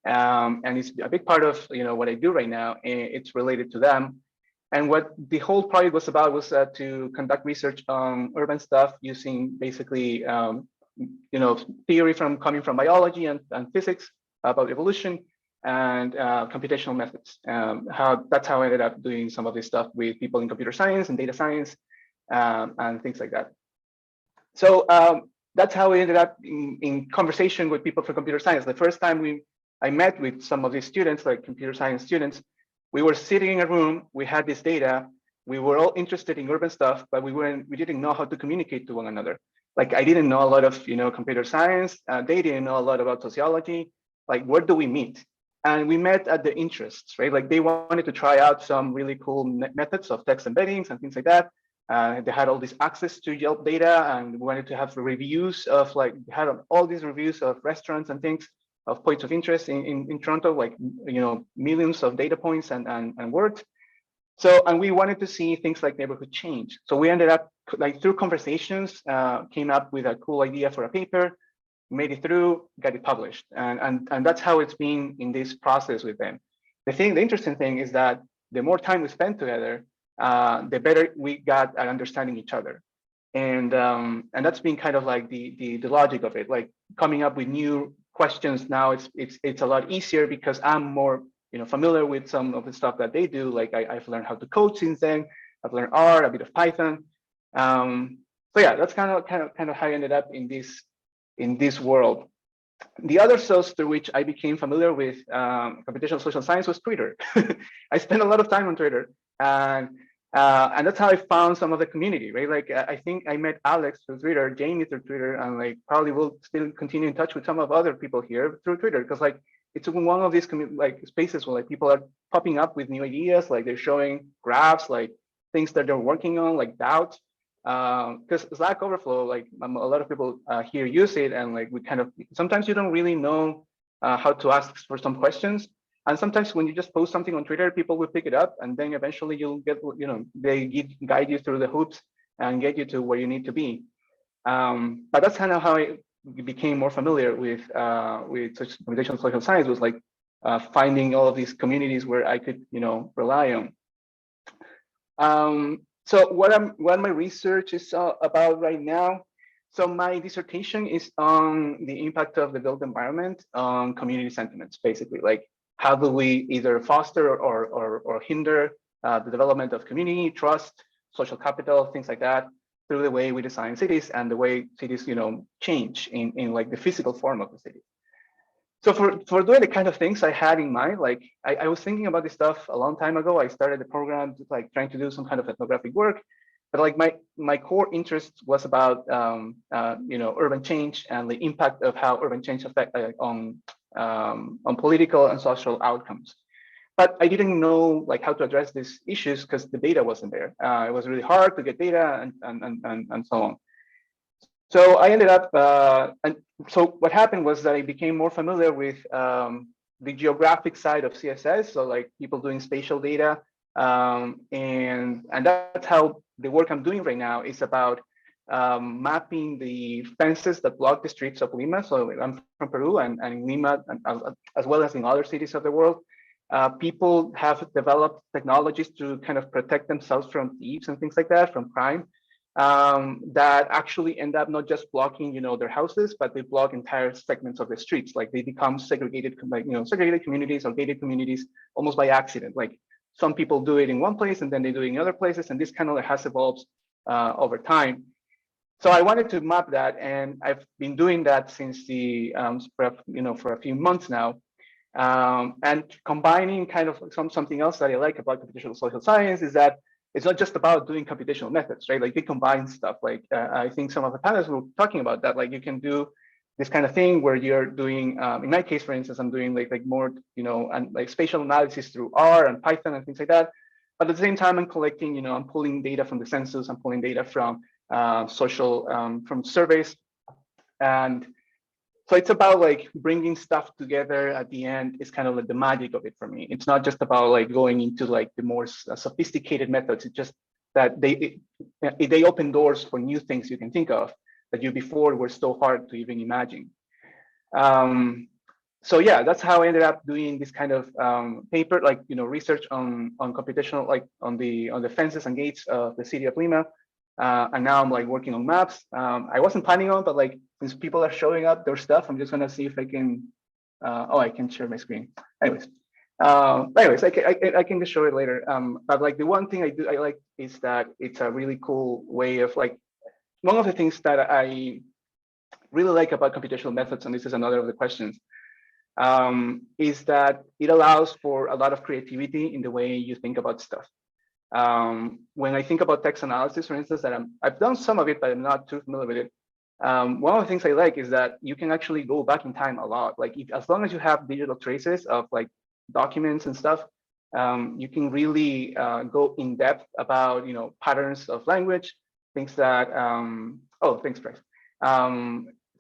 And it's a big part of, you know, what I do right now. And it's related to them. And what the whole project was about was to conduct research on urban stuff using basically, you know, theory coming from biology and physics about evolution, and computational methods. That's how I ended up doing some of this stuff with people in computer science and data science and things like that. So that's how we ended up in conversation with people from computer science. The first time I met with some of these students, like computer science students, we were sitting in a room, we had this data, we were all interested in urban stuff, but we didn't know how to communicate to one another. Like, I didn't know a lot of, you know, computer science, they didn't know a lot about sociology. Like, where do we meet? And we met at the interests, right? Like, they wanted to try out some really cool methods of text embeddings and things like that. They had all this access to Yelp data, and we wanted to have reviews of, like, had all these reviews of restaurants and things, of points of interest in Toronto, like, you know, millions of data points and words. So, and we wanted to see things like neighborhood change. So we ended up, like, through conversations, came up with a cool idea for a paper, made it through, got it published. And that's how it's been in this process with them. The interesting thing is that the more time we spent together, the better we got at understanding each other. And that's been kind of like the logic of it, like coming up with new questions. Now it's a lot easier because I'm more, you know, familiar with some of the stuff that they do. Like, I've learned how to code since then. I've learned R, a bit of Python. So yeah, that's kind of how I ended up in this world. The other source through which I became familiar with computational social science was Twitter. I spent a lot of time on Twitter, and that's how I found some of the community, right? Like, I think I met Alex through Twitter, Jamie through Twitter, and like probably will still continue in touch with some of other people here through Twitter, because like it's one of these like spaces where like people are popping up with new ideas, like they're showing graphs, like things that they're working on, like doubts. Because Slack Overflow, like a lot of people here use it, and like we kind of, sometimes you don't really know how to ask for some questions. And sometimes when you just post something on Twitter, people will pick it up, and then eventually you'll get, you know, they guide you through the hoops and get you to where you need to be. But that's kind of how I became more familiar with computational social science, was like finding all of these communities where I could, you know, rely on. So what my research is about right now. So my dissertation is on the impact of the built environment on community sentiments, basically. Like, how do we either foster or hinder the development of community, trust, social capital, things like that, through the way we design cities and the way cities, you know, change in like the physical form of the city. So for doing the kind of things I had in mind, like I was thinking about this stuff a long time ago. I started the program like trying to do some kind of ethnographic work, but like my core interest was about you know, urban change and the impact of how urban change affect on political and social outcomes. But I didn't know like how to address these issues because the data wasn't there. It was really hard to get data and so on. So I ended up, and so what happened was that I became more familiar with the geographic side of CSS. So like people doing spatial data, and that's how the work I'm doing right now is about mapping the fences that block the streets of Lima. So I'm from Peru, and in Lima, as well as in other cities of the world, people have developed technologies to kind of protect themselves from thieves and things like that, from crime, that actually end up not just blocking, their houses, but they block entire segments of the streets. Like they become segregated, segregated communities or gated communities almost by accident. Like some people do it in one place and then they do it in other places, and this kind of has evolved over time. So I wanted to map that, and I've been doing that since the for a few months now. And combining kind of something else that I like about computational social science is that it's not just about doing computational methods, right? Like they combine stuff. Like I think some of the panelists were talking about that. Like you can do this kind of thing where you're doing, in my case, for instance, I'm doing like more, and like spatial analysis through R and Python and things like that. But at the same time, I'm collecting, I'm pulling data from the census, I'm pulling data from from surveys. And so it's about like bringing stuff together at the end is kind of like the magic of it for me. It's not just about like going into like the more sophisticated methods. It's just that they open doors for new things you can think of that you before were so hard to even imagine. So yeah, that's how I ended up doing this kind of paper, like research on computational, like on the fences and gates of the city of Lima. And now I'm like working on maps. I wasn't planning on, but like since people are showing up their stuff, I'm just gonna see if I can. I can share my screen. Anyways, I can just show it later. But like the one thing I like is that it's a really cool way of like, one of the things that I really like about computational methods, and this is another of the questions, is that it allows for a lot of creativity in the way you think about stuff. When I think about text analysis, for instance, that I've done some of it, but I'm not too familiar with it. One of the things I like is that you can actually go back in time a lot. Like as long as you have digital traces of like documents and stuff, you can really go in depth about patterns of language, things that thanks, Bryce.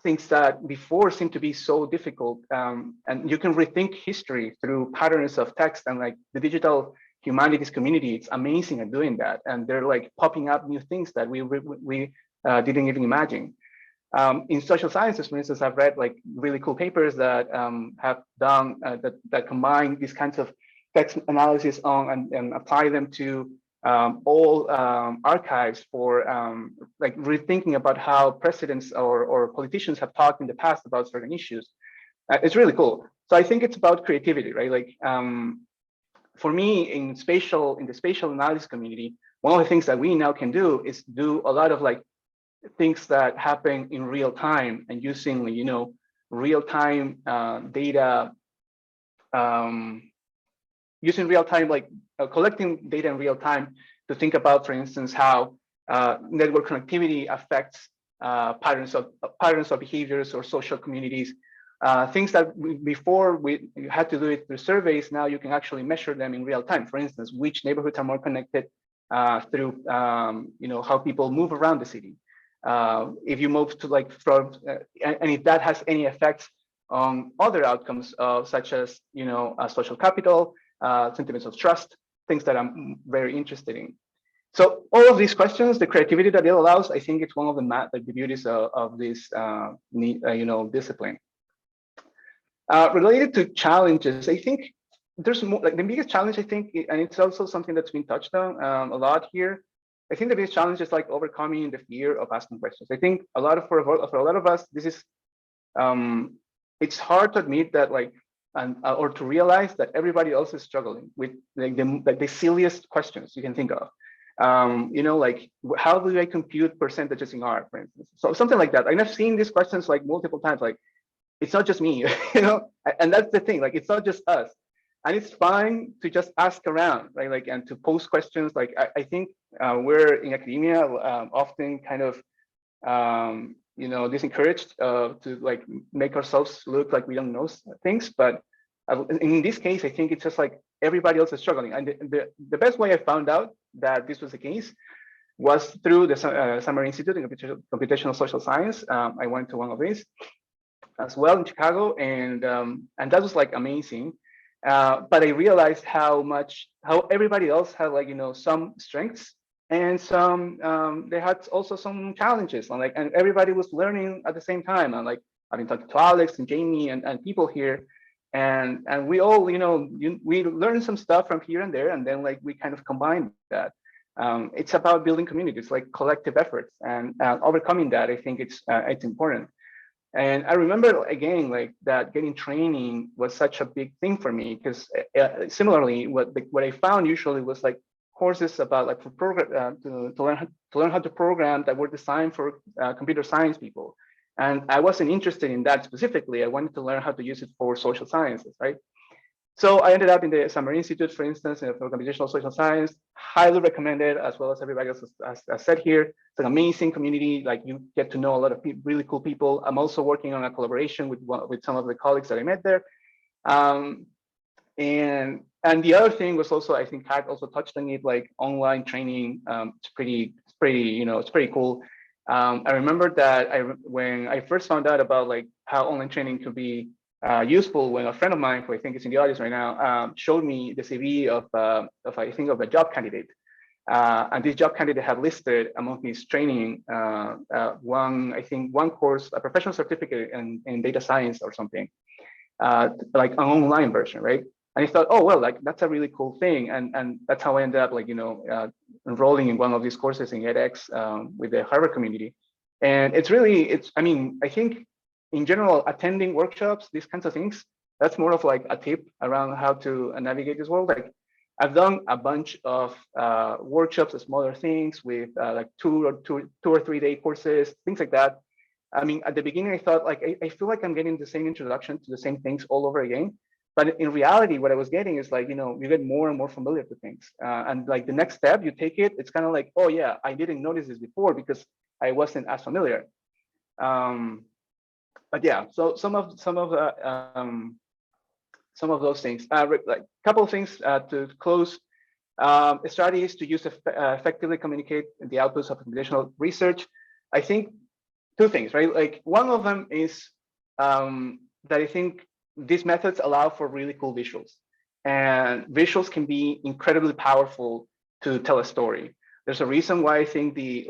Things that before seemed to be so difficult, and you can rethink history through patterns of text. And like the digital humanities community, it's amazing at doing that, and they're like popping up new things that we didn't even imagine. In social sciences, for instance, I've read like really cool papers that have done that combine these kinds of text analysis on and apply them to all archives for like rethinking about how presidents or politicians have talked in the past about certain issues. It's really cool. So I think it's about creativity, right? Like for me, in the spatial analysis community, one of the things that we now can do is do a lot of like things that happen in real time, and using real time data, using real time, like collecting data in real time to think about, for instance, how network connectivity affects patterns of behaviors or social communities. Things that before we had to do it through surveys, now you can actually measure them in real time. For instance, which neighborhoods are more connected through how people move around the city. If you move to like from, and if that has any effects on other outcomes, such as social capital, sentiments of trust, things that I'm very interested in. So all of these questions, the creativity that it allows, I think it's one of the beauties of this discipline. Related to challenges, I think there's more, like the biggest challenge, I think, and it's also something that's been touched on a lot here. I think the biggest challenge is like overcoming the fear of asking questions. I think for a lot of us, this is, it's hard to admit that, like, or to realize that everybody else is struggling with like the silliest questions you can think of. Like how do I compute percentages in R, for instance? So something like that. And I've seen these questions like multiple times. Like, it's not just me, and that's the thing. Like, it's not just us. And it's fine to just ask around, right? Like, and to pose questions. Like, I think we're in academia often kind of, disencouraged to like make ourselves look like we don't know things. But in this case, I think it's just like everybody else is struggling. And the best way I found out that this was the case was through the Summer Institute in Computational Social Science. I went to one of these as well in Chicago, and that was like amazing. But I realized how everybody else had, like, some strengths and they had also some challenges. And everybody was learning at the same time. And like I've been talking to Alex and Jamie and people here, and we all, we learned some stuff from here and there, and then like we kind of combined that. It's about building communities, like collective efforts, and overcoming that. I think it's important. And I remember again, like that getting training was such a big thing for me, because similarly, what I found usually was like courses about like for program to learn how to program that were designed for computer science people. And I wasn't interested in that specifically. I wanted to learn how to use it for social sciences, right? So I ended up in the Summer Institute, for instance, for computational social science. Highly recommended, as well as everybody else has said here. It's an amazing community. Like you get to know a lot of really cool people. I'm also working on a collaboration with some of the colleagues that I met there. And the other thing was also, I think Kat also touched on it, like online training. It's pretty cool. I remember that when I first found out about like how online training could be useful, when a friend of mine, who I think is in the audience right now, showed me the CV of I think of a job candidate, and this job candidate had listed among his training one course, a professional certificate in data science or something, like an online version, right? And I thought, oh well, like that's a really cool thing, and that's how I ended up like enrolling in one of these courses in edX with the Harvard community. And I mean, I think in general, attending workshops, these kinds of things, that's more of like a tip around how to navigate this world. Like I've done a bunch of workshops, smaller things with like two or 3 day courses, things like that. I mean, at the beginning, I thought like, I feel like I'm getting the same introduction to the same things all over again. But in reality, what I was getting is like, you get more and more familiar to things. And like the next step, you take it, it's kind of like, oh yeah, I didn't notice this before because I wasn't as familiar. But yeah, so some of those things, like a couple of things to close. Strategies to use effectively communicate the outputs of computational research. I think 2 things, right? Like one of them is that I think these methods allow for really cool visuals, and visuals can be incredibly powerful to tell a story. There's a reason why I think the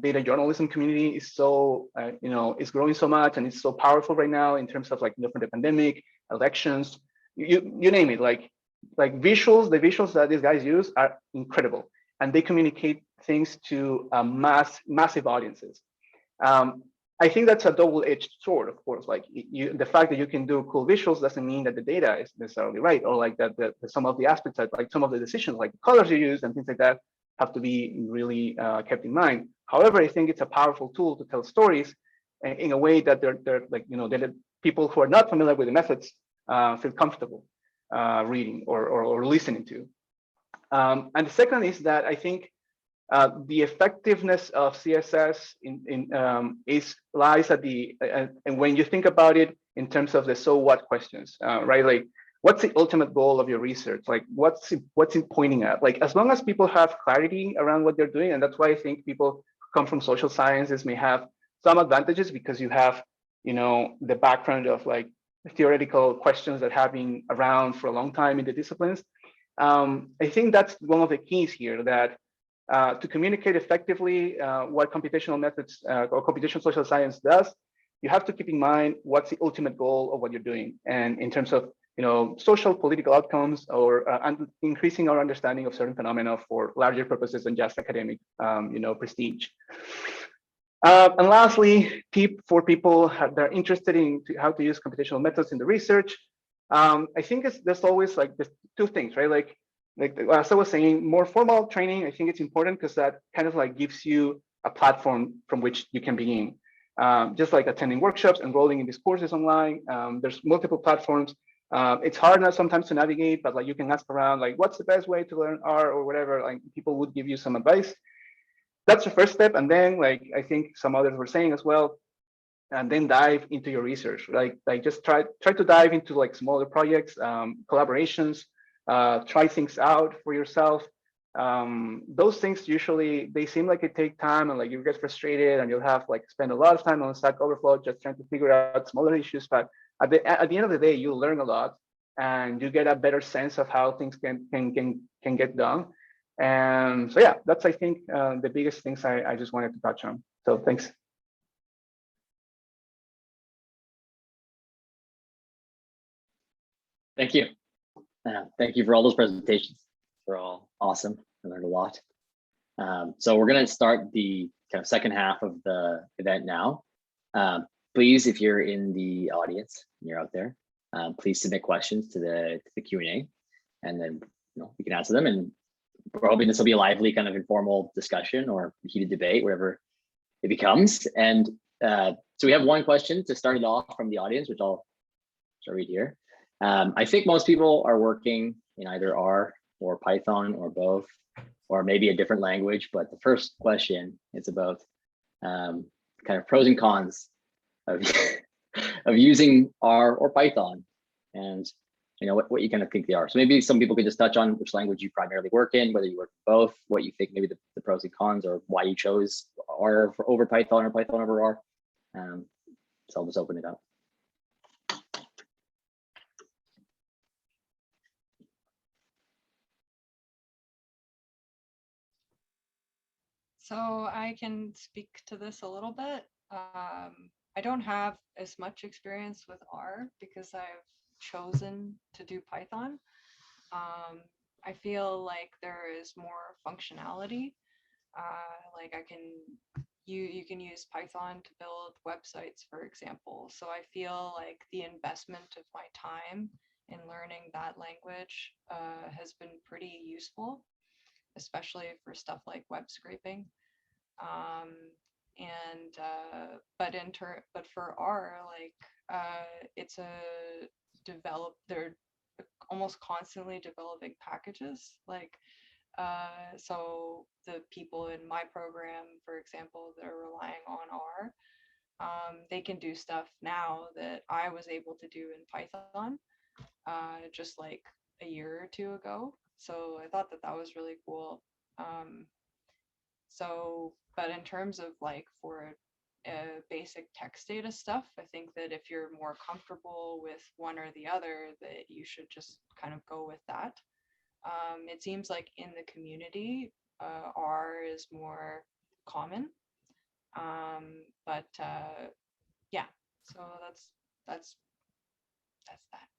data journalism community is so is growing so much, and it's so powerful right now in terms of like for the pandemic, elections, you name it. Like visuals, the visuals that these guys use are incredible, and they communicate things to massive audiences. I think that's a double-edged sword, of course. Like the fact that you can do cool visuals doesn't mean that the data is necessarily right, or like that some of the aspects that like some of the decisions, like the colors you use and things like that, have to be really kept in mind. However, I think it's a powerful tool to tell stories in a way that they're like that people who are not familiar with the methods feel comfortable reading or listening to. And the second is that I think the effectiveness of CSS lies at the and when you think about it in terms of the so what questions, right? Like, what's the ultimate goal of your research? Like, what's it pointing at? Like, as long as people have clarity around what they're doing, and that's why I think people who come from social sciences may have some advantages, because you have the background of like theoretical questions that have been around for a long time in the disciplines. I think that's one of the keys here, that to communicate effectively what computational methods or computational social science does, you have to keep in mind what's the ultimate goal of what you're doing, and in terms of social political outcomes, or increasing our understanding of certain phenomena for larger purposes than just academic prestige. And lastly, for people that are interested in how to use computational methods in the research, I think there's always like there's 2 things, right? Like as I was saying, more formal training, I think it's important because that kind of like gives you a platform from which you can begin. Just like attending workshops, enrolling in these courses online. There's multiple platforms. It's hard now sometimes to navigate, but like you can ask around, like what's the best way to learn R or whatever. Like people would give you some advice. That's the first step, and then like I think some others were saying as well, and then dive into your research. Like just try to dive into like smaller projects, collaborations. Try things out for yourself. Those things usually they seem like it take time, and like you get frustrated, and you'll have like spend a lot of time on Stack Overflow just trying to figure out smaller issues. But at the end of the day, you learn a lot, and you get a better sense of how things can get done. And so yeah, that's, I think, the biggest things I just wanted to touch on. So thanks. Thank you. Thank you for all those presentations. They're all awesome. I learned a lot. So we're going to start the kind of second half of the event now. Please, if you're in the audience, and you're out there, please submit questions to the Q&A, and then we can answer them. And we're hoping this will be a lively kind of informal discussion or heated debate, whatever it becomes. And so we have one question to start it off from the audience, which I'll read here. I think most people are working in either R or Python or both, or maybe a different language. But the first question is about kind of pros and cons of, of using R or Python, and what you kind of think they are. So maybe some people could just touch on which language you primarily work in, whether you work in both, what you think maybe the pros and cons, or why you chose R over Python or Python over R. So I'll just open it up. So I can speak to this a little bit. I don't have as much experience with R because I've chosen to do Python. I feel like there is more functionality. Like you can use Python to build websites, for example. So I feel like the investment of my time in learning that language has been pretty useful, especially for stuff like web scraping. But for R, like it's they're almost constantly developing packages. Like so the people in my program, for example, that are relying on R, they can do stuff now that I was able to do in Python just like a year or two ago. So I thought that was really cool. But in terms of like for basic text data stuff, I think that if you're more comfortable with one or the other, that you should just kind of go with that. It seems like in the community, R is more common. Yeah, so that's that.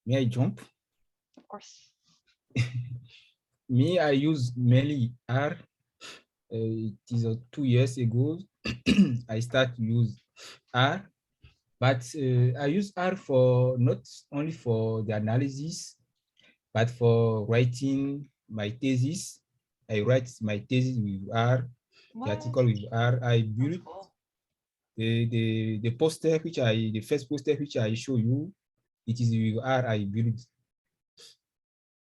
May I jump? Of course. Me, I use mainly R. It is 2 years ago. I start to use R, but I use R for not only for the analysis, but for writing my thesis. I write my thesis with R, the article with R. I built cool. the poster the first poster which I show you, it is with R I built.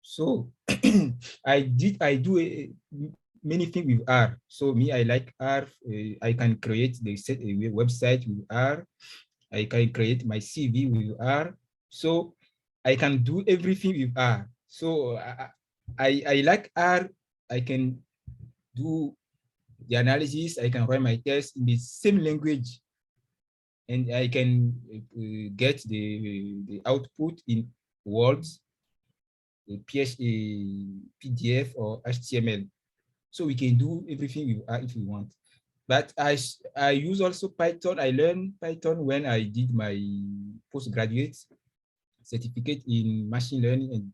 So I do many things with R. So me, I like R. I can create the website with R. I can create my CV with R. So I can do everything with R. So I like R. I can do the analysis. I can write my test in the same language, and I can get the output in words, PDF or HTML. So we can do everything with R if we want. But I use also Python. I learned Python when I did my postgraduate certificate in machine learning and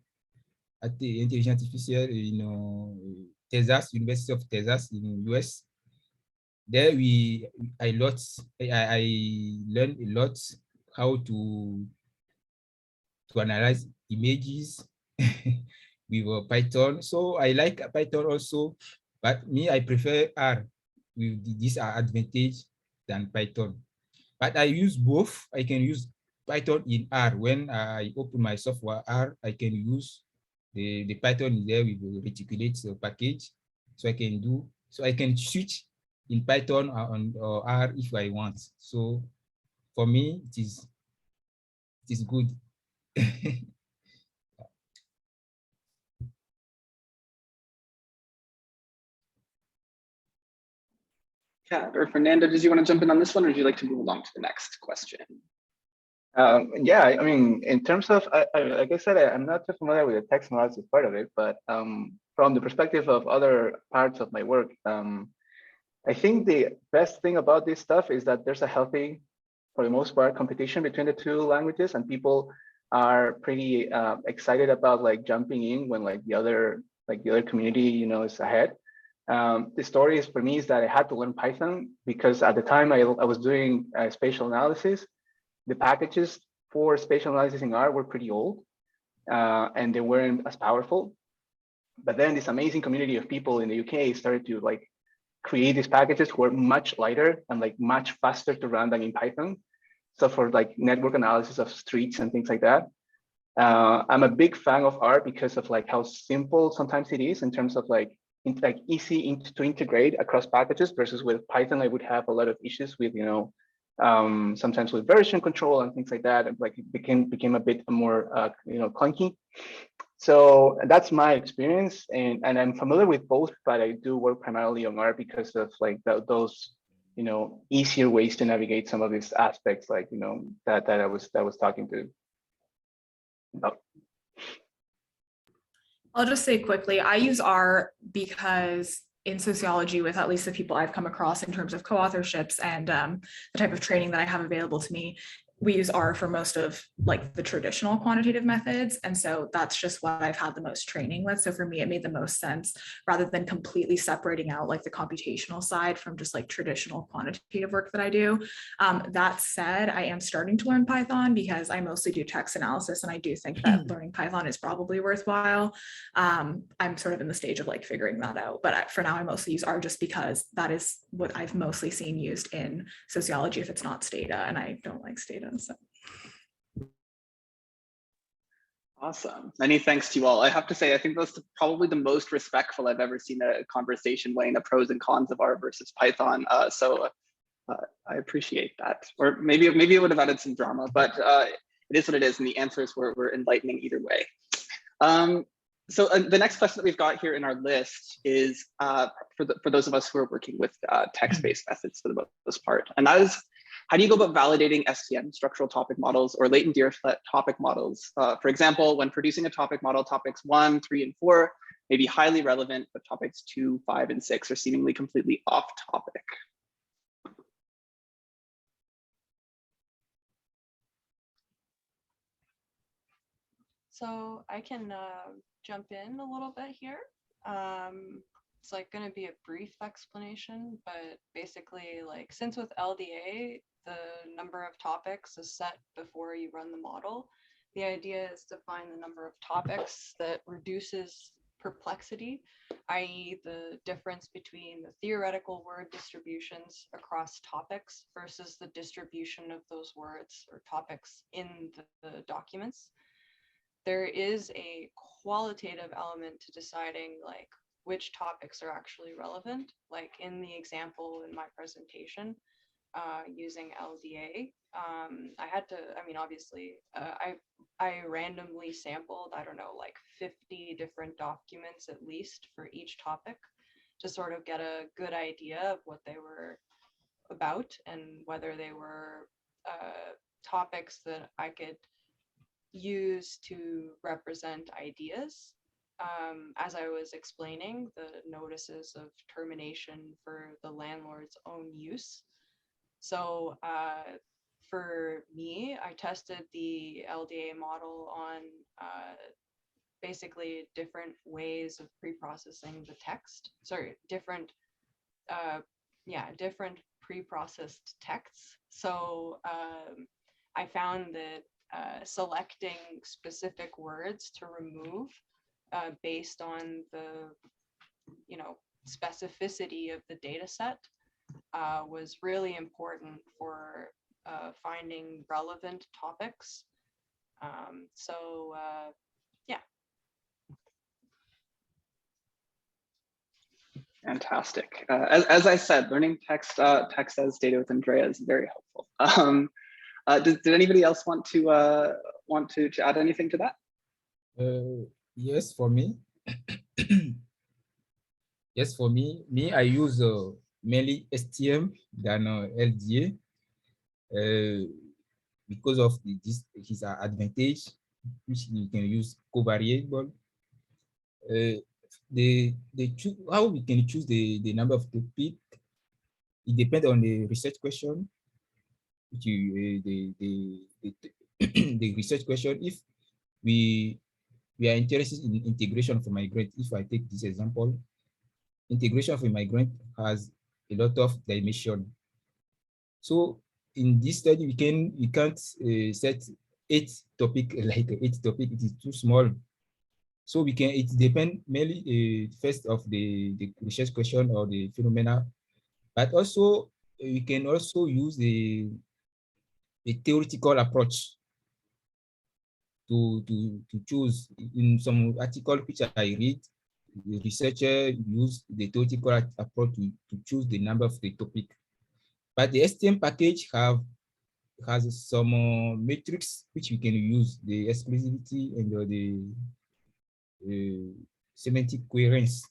intelligence artificial in Texas, University of Texas in US. There I learned a lot how to analyze images with Python. So I like Python also, but me, I prefer R with this advantage than Python. But I use both. I can use Python in R. When I open my software R, I can use the Python there with the reticulates package. So I can switch in Python or R if I want. So for me, it is good. Kat or Fernando, did you want to jump in on this one, or would you like to move along to the next question? Yeah, I mean, in terms of, like I said, I'm not too familiar with the text analysis part of it, but from the perspective of other parts of my work, I think the best thing about this stuff is that there's a healthy, for the most part, competition between the two languages, and people are pretty excited about like jumping in when like the other community, you know, is ahead. The story is for me is that I had to learn Python because at the time I was doing spatial analysis. The packages for spatial analysis in R were pretty old and they weren't as powerful. But then this amazing community of people in the UK started to like create these packages who are much lighter and like much faster to run than in Python. So for like network analysis of streets and things like that. I'm a big fan of R because of like how simple sometimes it is in terms of like easy to integrate across packages versus with Python, I would have a lot of issues with, you know, sometimes with version control and things like that. And like it became a bit more, you know, clunky. So that's my experience, and I'm familiar with both, but I do work primarily on R because of like those, you know, easier ways to navigate some of these aspects, like, you know, that I was talking to. About. I'll just say quickly, I use R because in sociology, with at least the people I've come across in terms of co-authorships and the type of training that I have available to me, we use R for most of like the traditional quantitative methods. And so that's just what I've had the most training with. So for me, it made the most sense rather than completely separating out like the computational side from just like traditional quantitative work that I do. That said, I am starting to learn Python because I mostly do text analysis. And I do think that learning Python is probably worthwhile. I'm sort of in the stage of like figuring that out. But for now, I mostly use R just because that is what I've mostly seen used in sociology if it's not Stata. And I don't like Stata. So. Awesome. Many thanks to you all. I have to say, I think that's probably the most respectful I've ever seen a conversation weighing the pros and cons of R versus Python. So I appreciate that. Or maybe it would have added some drama, but it is what it is. And the answers were enlightening either way. So the next question that we've got here in our list is for those of us who are working with text-based methods for the most part. And that is, how do you go about validating STM, structural topic models, or latent Dirichlet topic models? For example, when producing a topic model, topics 1, 3, and 4 may be highly relevant, but topics 2, 5, and 6 are seemingly completely off topic. So I can jump in a little bit here. It's like going to be a brief explanation, but basically, like, since with LDA, the number of topics is set before you run the model, the idea is to find the number of topics that reduces perplexity, i.e. the difference between the theoretical word distributions across topics versus the distribution of those words or topics in the documents. There is a qualitative element to deciding like which topics are actually relevant. Like in the example in my presentation, using LDA, I had to, I mean, obviously, I randomly sampled, I don't know, like 50 different documents at least for each topic to sort of get a good idea of what they were about and whether they were topics that I could use to represent ideas. As I was explaining, the notices of termination for the landlord's own use. So for me, I tested the LDA model on basically different ways of pre-processing the text. Sorry, different pre-processed texts. So I found that selecting specific words to remove based on the, specificity of the data set was really important for finding relevant topics. Yeah. Fantastic. As I said, learning text as data with Andrea is very helpful. Did anybody else want to add anything to that? Yes, for me. Yes, for me, I use mainly STM than LDA. because of this his advantage, which you can use covariable. How we can choose the number of topic, it depends on the research question, which you, the research question. If we are interested in integration of a migrant, if I take this example, integration of a migrant has a lot of dimension. So in this study, we can't set 8 topic, like 8 topic, it is too small. So it depends mainly first of the research question or the phenomena, but also we can also use the theoretical approach to choose. In some article which I read, the researcher use the theoretical approach to choose the number of the topic. But the STM package has some metrics which we can use, the exclusivity and the semantic coherence,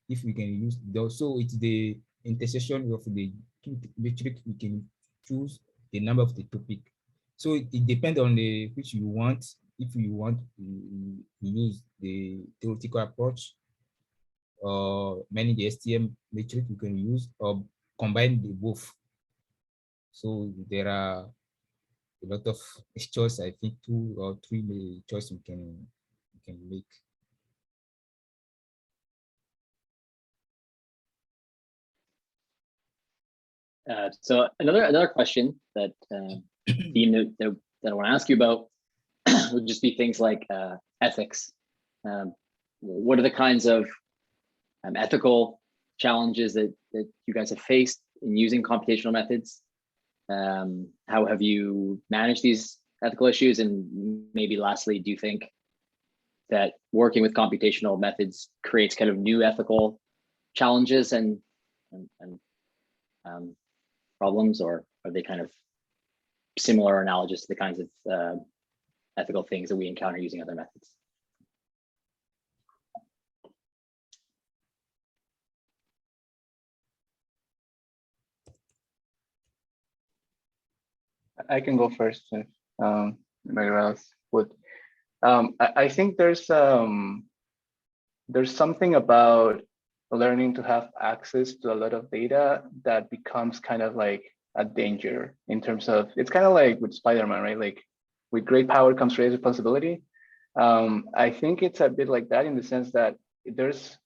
if we can use those. So it's the intersection of the two metrics we can choose the number of the topic. So it depends on the which you want. If you want to use the theoretical approach, or many the STM metric you can use, or combine the both. So there are a lot of choice. I think 2 or 3 choice we can make. So another question that that I want to ask you about would just be things like ethics. What are the kinds of ethical challenges that you guys have faced in using computational methods? How have you managed these ethical issues? And maybe lastly, do you think that working with computational methods creates kind of new ethical challenges and problems, or are they kind of similar or analogous to the kinds of ethical things that we encounter using other methods? I can go first if anybody else would. I think there's something about learning to have access to a lot of data that becomes kind of like a danger in terms of, it's kind of like with Spider-Man, right? Like with great power comes great responsibility. I think it's a bit like that in the sense that there's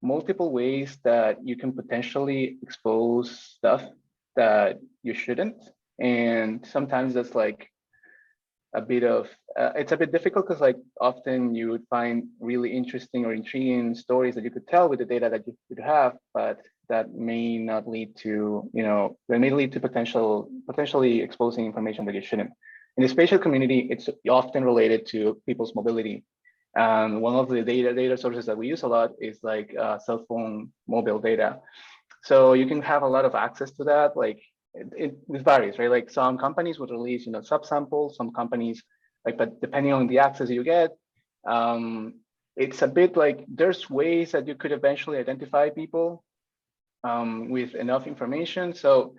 multiple ways that you can potentially expose stuff that you shouldn't. And sometimes that's like a bit of, it's a bit difficult because like often you would find really interesting or intriguing stories that you could tell with the data that you could have, but that may not lead to, that may lead to potentially exposing information that you shouldn't. In the spatial community, it's often related to people's mobility. One of the data sources that we use a lot is like cell phone mobile data. So you can have a lot of access to that. Like it varies, right? Like some companies would release, subsamples. Some companies, but depending on the access you get, it's a bit like there's ways that you could eventually identify people with enough information. So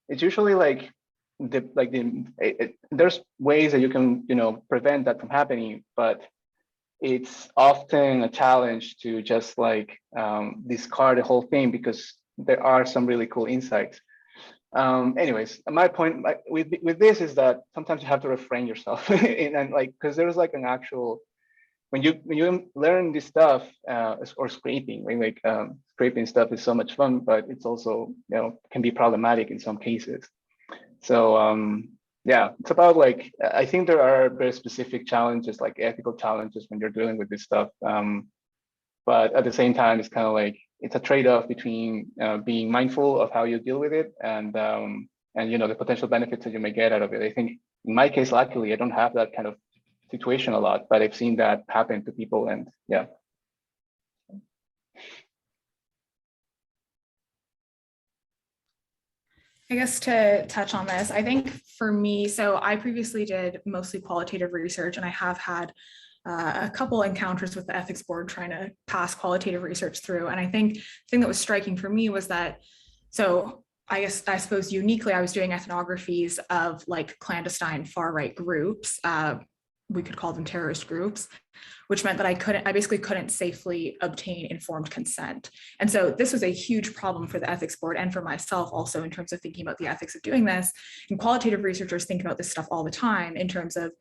it's usually like there's ways that you can, prevent that from happening, but it's often a challenge to just like discard the whole thing because there are some really cool insights. Anyways, my point with this is that sometimes you have to refrain yourself and like, because there's like an actual, when you learn this stuff or scraping, right? Like scraping stuff is so much fun, but it's also, can be problematic in some cases. So yeah, it's about like, I think there are very specific challenges, like ethical challenges when you're dealing with this stuff. But at the same time, it's kind of like, it's a trade-off between being mindful of how you deal with it and the potential benefits that you may get out of it. I think in my case, luckily, I don't have that kind of situation a lot, but I've seen that happen to people, and yeah. I guess to touch on this, I think for me, so I previously did mostly qualitative research, and I have had a couple encounters with the ethics board trying to pass qualitative research through. And I think the thing that was striking for me was that, so I suppose uniquely, I was doing ethnographies of like clandestine far-right groups. We could call them terrorist groups, which meant that I basically couldn't safely obtain informed consent. And so this was a huge problem for the ethics board and for myself also in terms of thinking about the ethics of doing this. And qualitative researchers think about this stuff all the time in terms of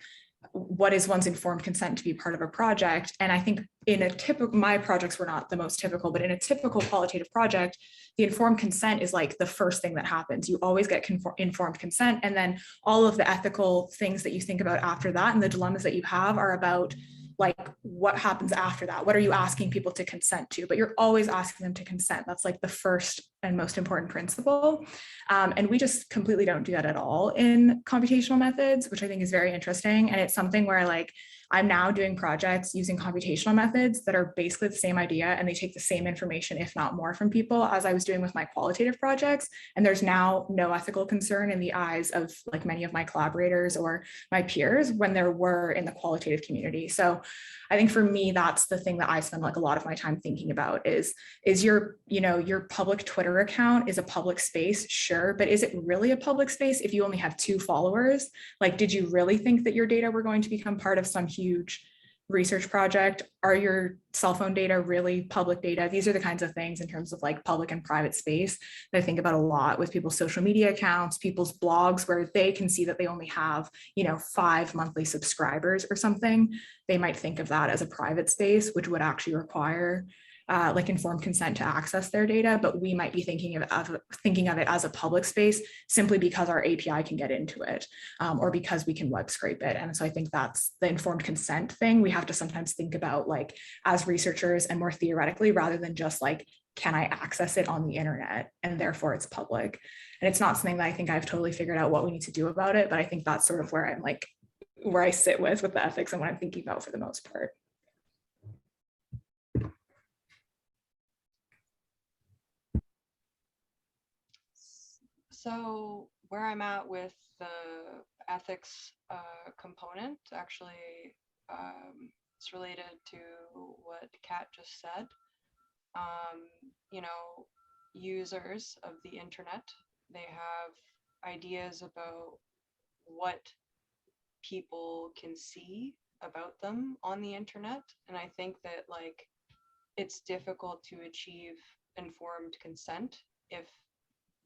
what is one's informed consent to be part of a project. And I think in a typical, my projects were not the most typical, but in a typical qualitative project, the informed consent is like the first thing that happens. You always get informed consent. And then all of the ethical things that you think about after that and the dilemmas that you have are about like what happens after that. What are you asking people to consent to? But you're always asking them to consent. That's like the first and most important principle. And we just completely don't do that at all in computational methods, which I think is very interesting. And it's something where like I'm now doing projects using computational methods that are basically the same idea and they take the same information, if not more, from people as I was doing with my qualitative projects. And there's now no ethical concern in the eyes of like many of my collaborators or my peers when there were in the qualitative community. So I think for me, that's the thing that I spend like a lot of my time thinking about is your, your public Twitter account is a public space, sure, but is it really a public space if you only have 2 followers? Like, did you really think that your data were going to become part of some huge research project? Are your cell phone data really public data? These are the kinds of things in terms of like public and private space that I think about a lot with people's social media accounts, people's blogs, where they can see that they only have, 5 monthly subscribers or something. They might think of that as a private space, which would actually require like informed consent to access their data, but we might be thinking of it as a public space simply because our API can get into it or because we can web scrape it. And so I think that's the informed consent thing we have to sometimes think about like as researchers and more theoretically rather than just like, can I access it on the internet and therefore it's public? And it's not something that I think I've totally figured out what we need to do about it, but I think that's sort of where I'm like, where I sit with the ethics and what I'm thinking about for the most part. So where I'm at with the ethics component, actually, it's related to what Kat just said. Users of the internet, they have ideas about what people can see about them on the internet. And I think that like it's difficult to achieve informed consent if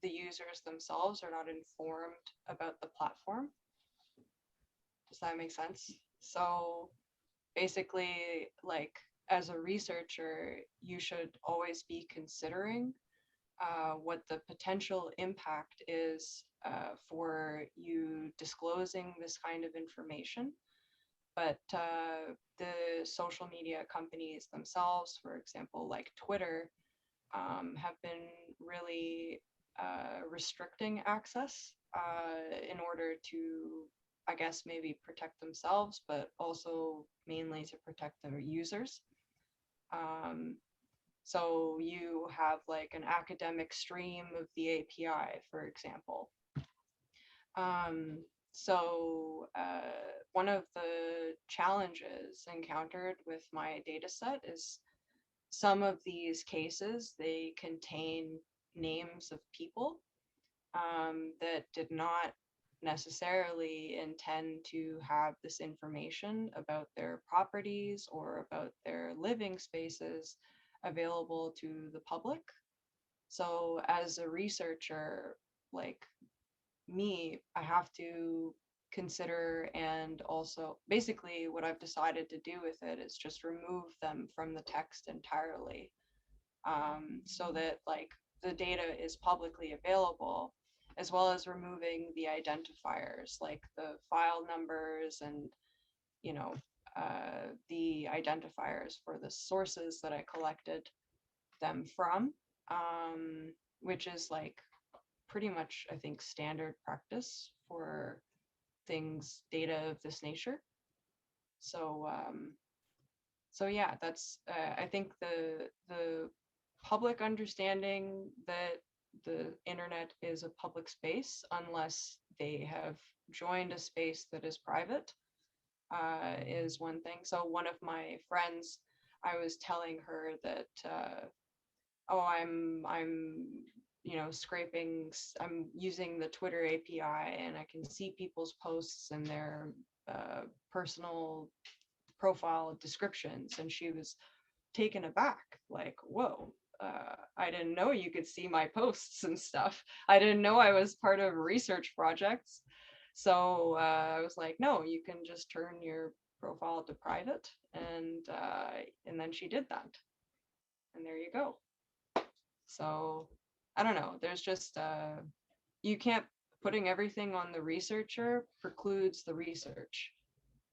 the users themselves are not informed about the platform. Does that make sense? So basically, like as a researcher, you should always be considering what the potential impact is for you disclosing this kind of information. But the social media companies themselves, for example, like Twitter, have been really restricting access in order to, I guess, maybe protect themselves, but also mainly to protect their users. So you have like an academic stream of the API, for example. One of the challenges encountered with my data set is some of these cases, they contain names of people that did not necessarily intend to have this information about their properties or about their living spaces available to the public. So as a researcher, like me, I have to consider, and also basically what I've decided to do with it is just remove them from the text entirely, so that like the data is publicly available, as well as removing the identifiers like the file numbers and the identifiers for the sources that I collected them from, which is like pretty much, I think, standard practice for data of this nature. So yeah, that's I think the public understanding that the internet is a public space, unless they have joined a space that is private, is one thing. So one of my friends, I was telling her that, oh, I'm scraping, I'm using the Twitter API and I can see people's posts and their personal profile descriptions. And she was taken aback, like, whoa, I didn't know you could see my posts and stuff. I didn't know I was part of research projects. So I was like, no, you can just turn your profile to private. And then she did that. And there you go. So I don't know, there's just, you can't, putting everything on the researcher precludes the research,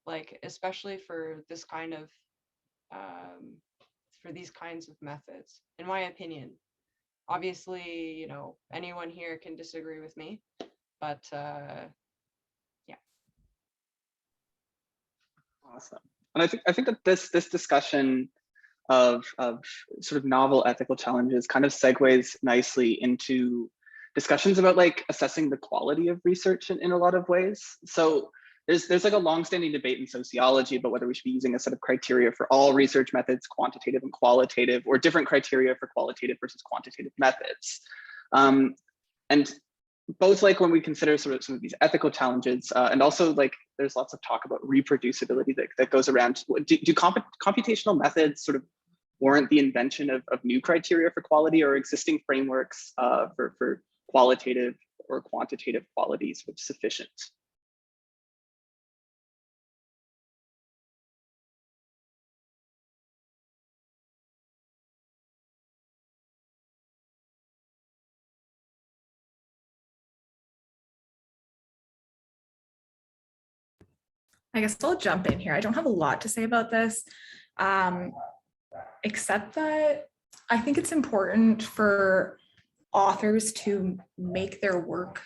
like, especially for this kind of, for these kinds of methods, in my opinion. Obviously, anyone here can disagree with me, but yeah. Awesome. And I think that this discussion of sort of novel ethical challenges kind of segues nicely into discussions about like assessing the quality of research in a lot of ways. So there's like a longstanding debate in sociology about whether we should be using a set of criteria for all research methods, quantitative and qualitative, or different criteria for qualitative versus quantitative methods. And both, like, when we consider sort of some of these ethical challenges, and also like there's lots of talk about reproducibility that goes around. Do computational methods sort of warrant the invention of new criteria for quality, or existing frameworks for qualitative or quantitative qualities which sufficient? I guess I'll jump in here. I don't have a lot to say about this, except that I think it's important for authors to make their work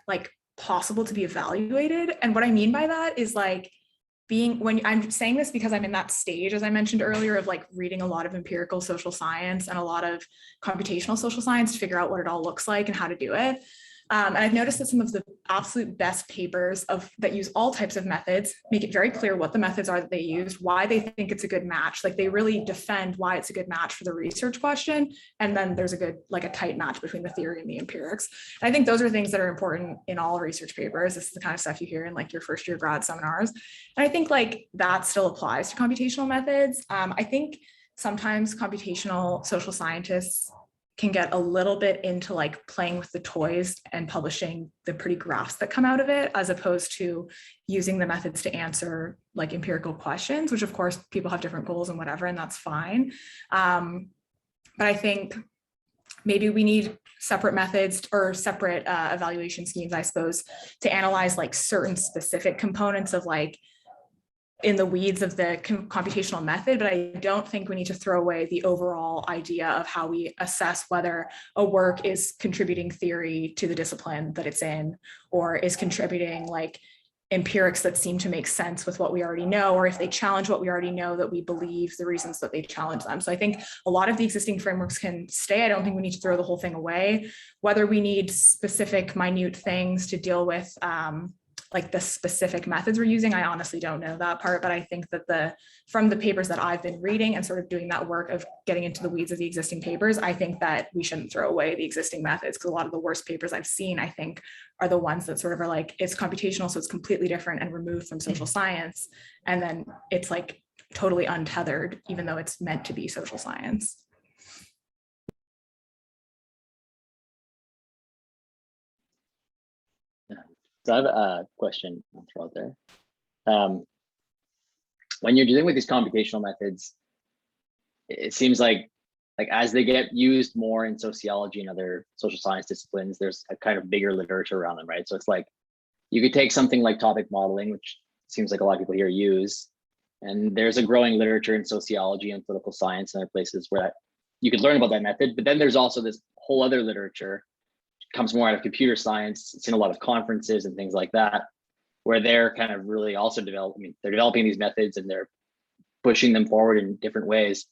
like possible to be evaluated. And what I mean by that is like when I'm saying this because I'm in that stage, as I mentioned earlier, of like reading a lot of empirical social science and a lot of computational social science to figure out what it all looks like and how to do it. And I've noticed that some of the absolute best papers that use all types of methods make it very clear what the methods are that they used, why they think it's a good match. Like they really defend why it's a good match for the research question. And then there's a tight match between the theory and the empirics. And I think those are things that are important in all research papers. This is the kind of stuff you hear in like your first year grad seminars. And I think like that still applies to computational methods. I think sometimes computational social scientists can get a little bit into like playing with the toys and publishing the pretty graphs that come out of it, as opposed to using the methods to answer like empirical questions, which of course people have different goals and whatever, and that's fine. But I think maybe we need separate methods or separate evaluation schemes, I suppose, to analyze like certain specific components of like in the weeds of the computational method, but I don't think we need to throw away the overall idea of how we assess whether a work is contributing theory to the discipline that it's in, or is contributing like empirics that seem to make sense with what we already know, or if they challenge what we already know, that we believe the reasons that they challenge them. So I think a lot of the existing frameworks can stay. I don't think we need to throw the whole thing away. Whether we need specific minute things to deal with like the specific methods we're using, I honestly don't know that part, but I think that from the papers that I've been reading and sort of doing that work of getting into the weeds of the existing papers, I think that we shouldn't throw away the existing methods, because a lot of the worst papers I've seen, I think, are the ones that sort of are like, it's computational, so it's completely different and removed from social science. And then it's like totally untethered, even though it's meant to be social science. So I have a question I'll throw out there. When you're dealing with these computational methods, it seems like as they get used more in sociology and other social science disciplines, there's a kind of bigger literature around them, right? So it's like you could take something like topic modeling, which seems like a lot of people here use, and there's a growing literature in sociology and political science and other places where you could learn about that method. But then there's also this whole other literature comes more out of computer science. It's in a lot of conferences and things like that, where they're kind of really also they're developing these methods and they're pushing them forward in different ways.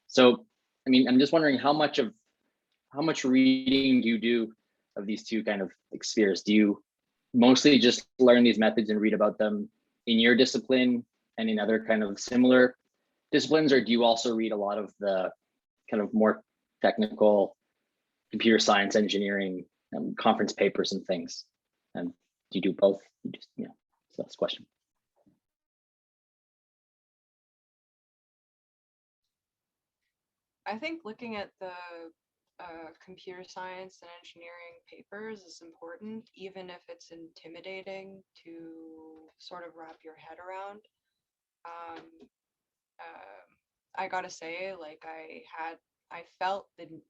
So, I mean, I'm just wondering how much reading do you do of these two kind of spheres? Do you mostly just learn these methods and read about them in your discipline and in other kind of similar disciplines, or do you also read a lot of the kind of more technical computer science, engineering, conference papers and things? Do you do both? You just, so that's the question. I think looking at the computer science and engineering papers is important, even if it's intimidating to sort of wrap your head around. I gotta say, like I felt the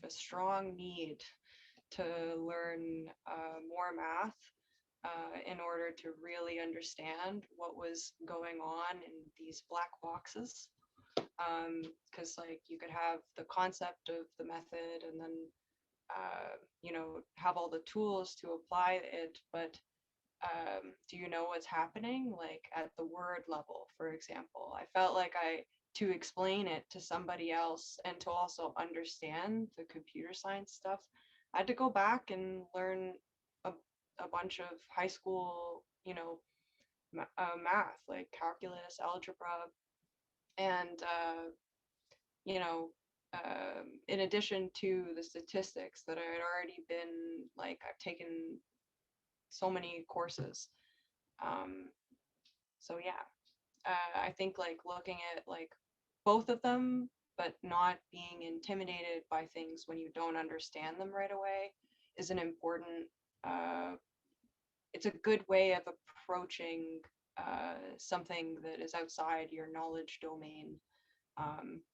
strong need to learn more math in order to really understand what was going on in these black boxes. Because like you could have the concept of the method and then have all the tools to apply it, but do you know what's happening like at the word level, for example? I felt like to explain it to somebody else and to also understand the computer science stuff, I had to go back and learn a bunch of high school math, like calculus, algebra, and in addition to the statistics that I had already been, like, I've taken so many courses. So yeah, I think like looking at like both of them, but not being intimidated by things when you don't understand them right away is an important, it's a good way of approaching something that is outside your knowledge domain.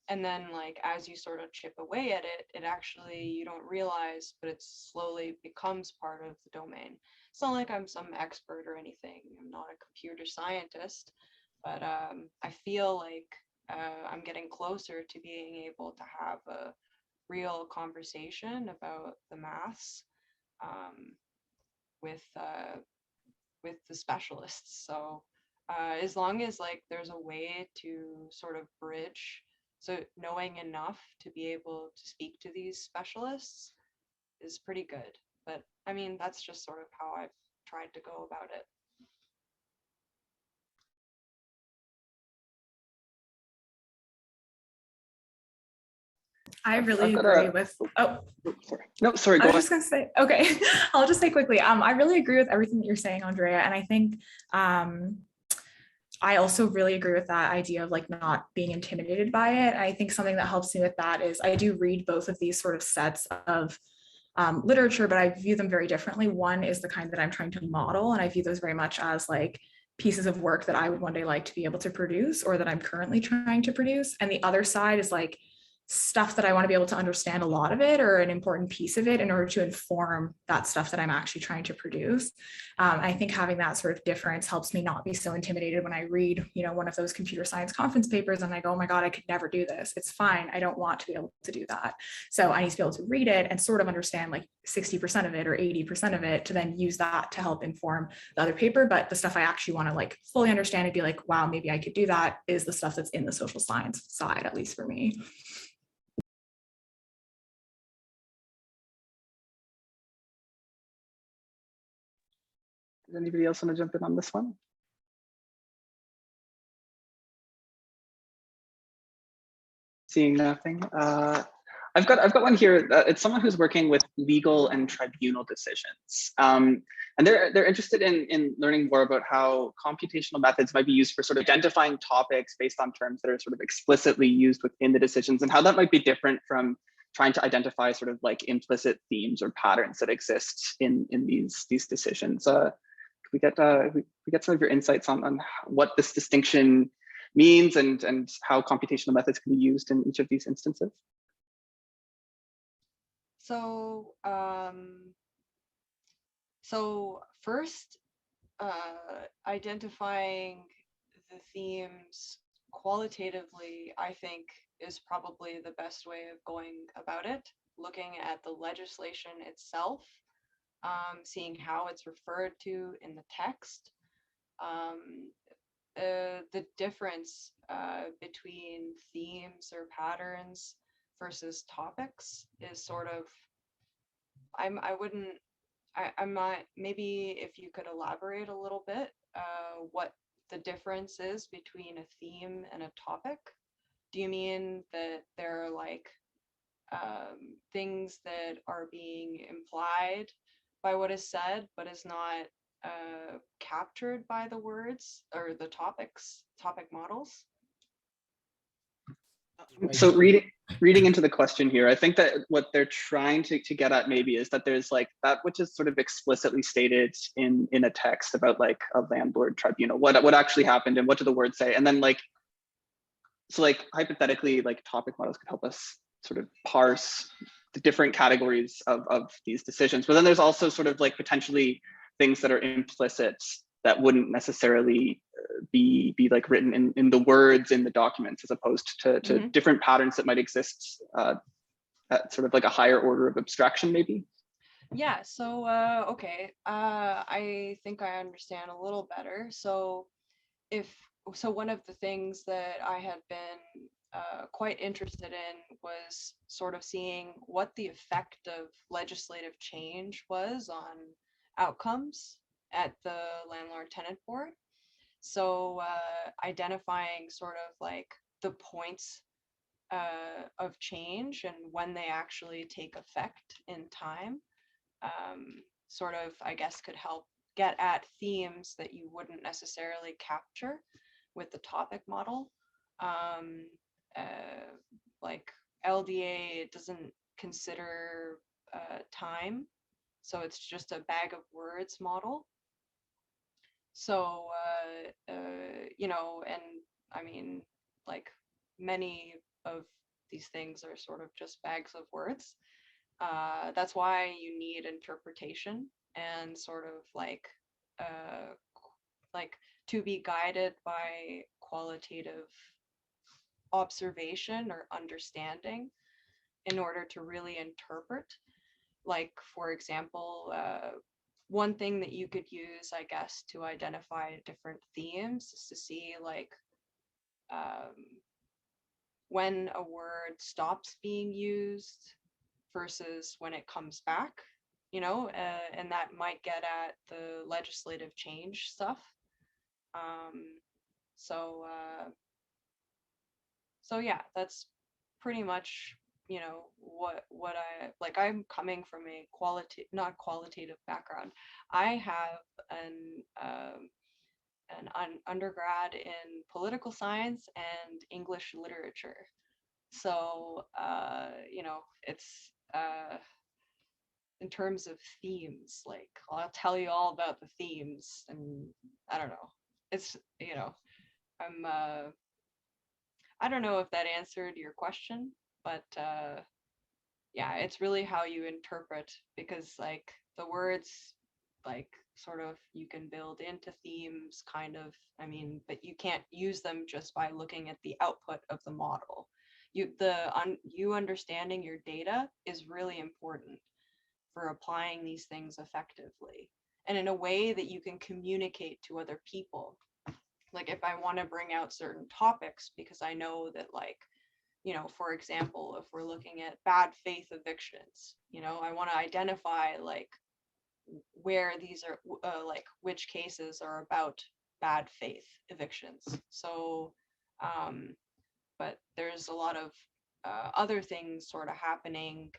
And then like as you sort of chip away at it, it actually, you don't realize, but it slowly becomes part of the domain. It's not like I'm some expert or anything. I'm not a computer scientist, but I feel like I'm getting closer to being able to have a real conversation about the maths with the specialists. So as long as like there's a way to sort of bridge, so knowing enough to be able to speak to these specialists is pretty good. But I mean, that's just sort of how I've tried to go about it. I really I've got agree a- with, Sorry. No, sorry, I go was on. just gonna say, okay, I'll just say quickly, I really agree with everything that you're saying, Andrea. And I think I also really agree with that idea of like not being intimidated by it. I think something that helps me with that is I do read both of these sort of sets of literature, but I view them very differently. One is the kind that I'm trying to model, and I view those very much as like pieces of work that I would one day like to be able to produce or that I'm currently trying to produce. And the other side is like stuff that I want to be able to understand a lot of it or an important piece of it in order to inform that stuff that I'm actually trying to produce. I think having that sort of difference helps me not be so intimidated when I read, one of those computer science conference papers and I go, oh my God, I could never do this. It's fine. I don't want to be able to do that. So I need to be able to read it and sort of understand like 60% of it or 80% of it to then use that to help inform the other paper. But the stuff I actually want to like fully understand and be like, wow, maybe I could do that is the stuff that's in the social science side, at least for me. Does anybody else want to jump in on this one? Seeing nothing. I've got one here. It's someone who's working with legal and tribunal decisions, and they're interested in learning more about how computational methods might be used for sort of identifying topics based on terms that are sort of explicitly used within the decisions, and how that might be different from trying to identify sort of like implicit themes or patterns that exist in these decisions. We get some of your insights on what this distinction means and how computational methods can be used in each of these instances? So first, identifying the themes qualitatively, I think, is probably the best way of going about it. Looking at the legislation itself, seeing how it's referred to in the text, the difference between themes or patterns versus topics is sort of, I'm not, maybe if you could elaborate a little bit what the difference is between a theme and a topic. Do you mean that they're like things that are being implied by what is said, but is not captured by the words or the topic models. So reading into the question here, I think that what they're trying to get at maybe is that there's like that which is sort of explicitly stated in a text about like a landlord tribunal, what actually happened and what do the words say, and then like, so like hypothetically, like topic models could help us sort of parse the different categories of these decisions. But then there's also sort of like potentially things that are implicit that wouldn't necessarily be like written in the words in the documents, as opposed to different patterns that might exist at sort of like a higher order of abstraction, maybe. Yeah, so okay, I think I understand a little better. So one of the things that I had been quite interested in was sort of seeing what the effect of legislative change was on outcomes at the landlord-tenant board. So identifying sort of like the points of change and when they actually take effect in time, sort of, I guess, could help get at themes that you wouldn't necessarily capture with the topic model. Like LDA doesn't consider time, so it's just a bag of words model. So, you know, and I mean, like many of these things are sort of just bags of words. That's why you need interpretation and sort of like to be guided by qualitative observation or understanding in order to really interpret. Like, for example, one thing that you could use, I guess, to identify different themes is to see like when a word stops being used versus when it comes back, you know, and that might get at the legislative change stuff. So yeah, that's pretty much, you know, what I like. I'm coming from a not qualitative background. I have an undergrad in political science and English literature. So you know, it's in terms of themes, like I'll tell you all about the themes, and I don't know. It's, you know, I don't know if that answered your question, but yeah, it's really how you interpret, because like the words, like sort of you can build into themes kind of, I mean, but you can't use them just by looking at the output of the model. You understanding your data is really important for applying these things effectively and in a way that you can communicate to other people. Like if I want to bring out certain topics, because I know that, like, you know, for example, if we're looking at bad faith evictions, you know, I want to identify like where these are, like which cases are about bad faith evictions. So, but there's a lot of other things sort of happening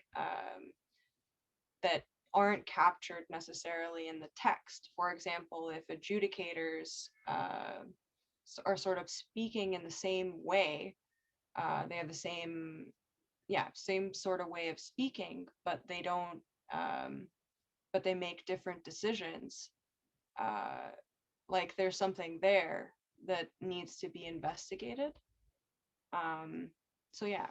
that aren't captured necessarily in the text. For example, if adjudicators are sort of speaking in the same way, they have the same sort of way of speaking, but they don't, but they make different decisions. Like there's something there that needs to be investigated. So yeah.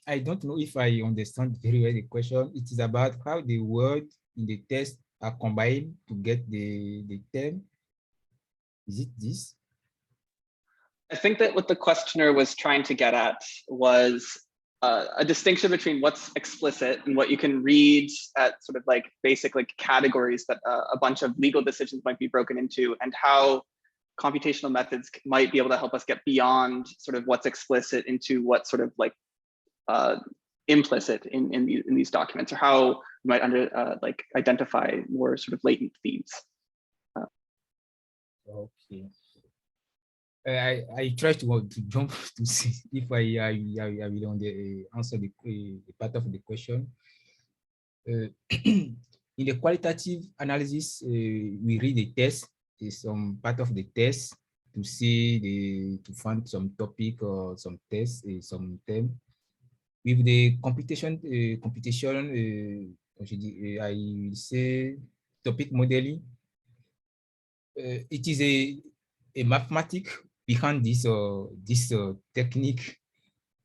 I don't know if I understand very well the question. It is about how the word in the text are combined to get the term. Is it this? I think that what the questioner was trying to get at was a distinction between what's explicit and what you can read at sort of like basic like categories that a bunch of legal decisions might be broken into, and how computational methods might be able to help us get beyond sort of what's explicit into what's sort of like implicit in these documents, or how we might like identify more sort of latent themes. Okay. I try to jump to see if I will answer the part of the question. In the qualitative analysis, we read the test, some part of the test to see to find some topic or some test, some term. With the computation, I will say topic modeling. It is a mathematics behind this technique,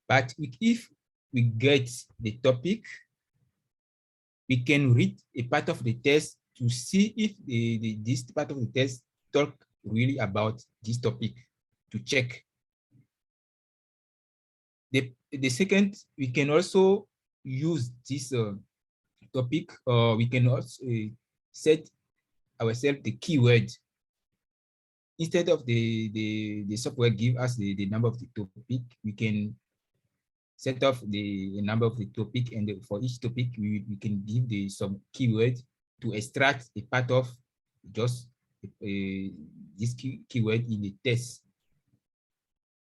but if we get the topic, we can read a part of the test to see if this part of the test talk really about this topic, to check. The second, we can also use this topic, or we can also set ourselves the keyword. Instead of the software give us the number of the topic, we can set off the number of the topic, and for each topic, we can give some keyword to extract a part of just this keyword in the test.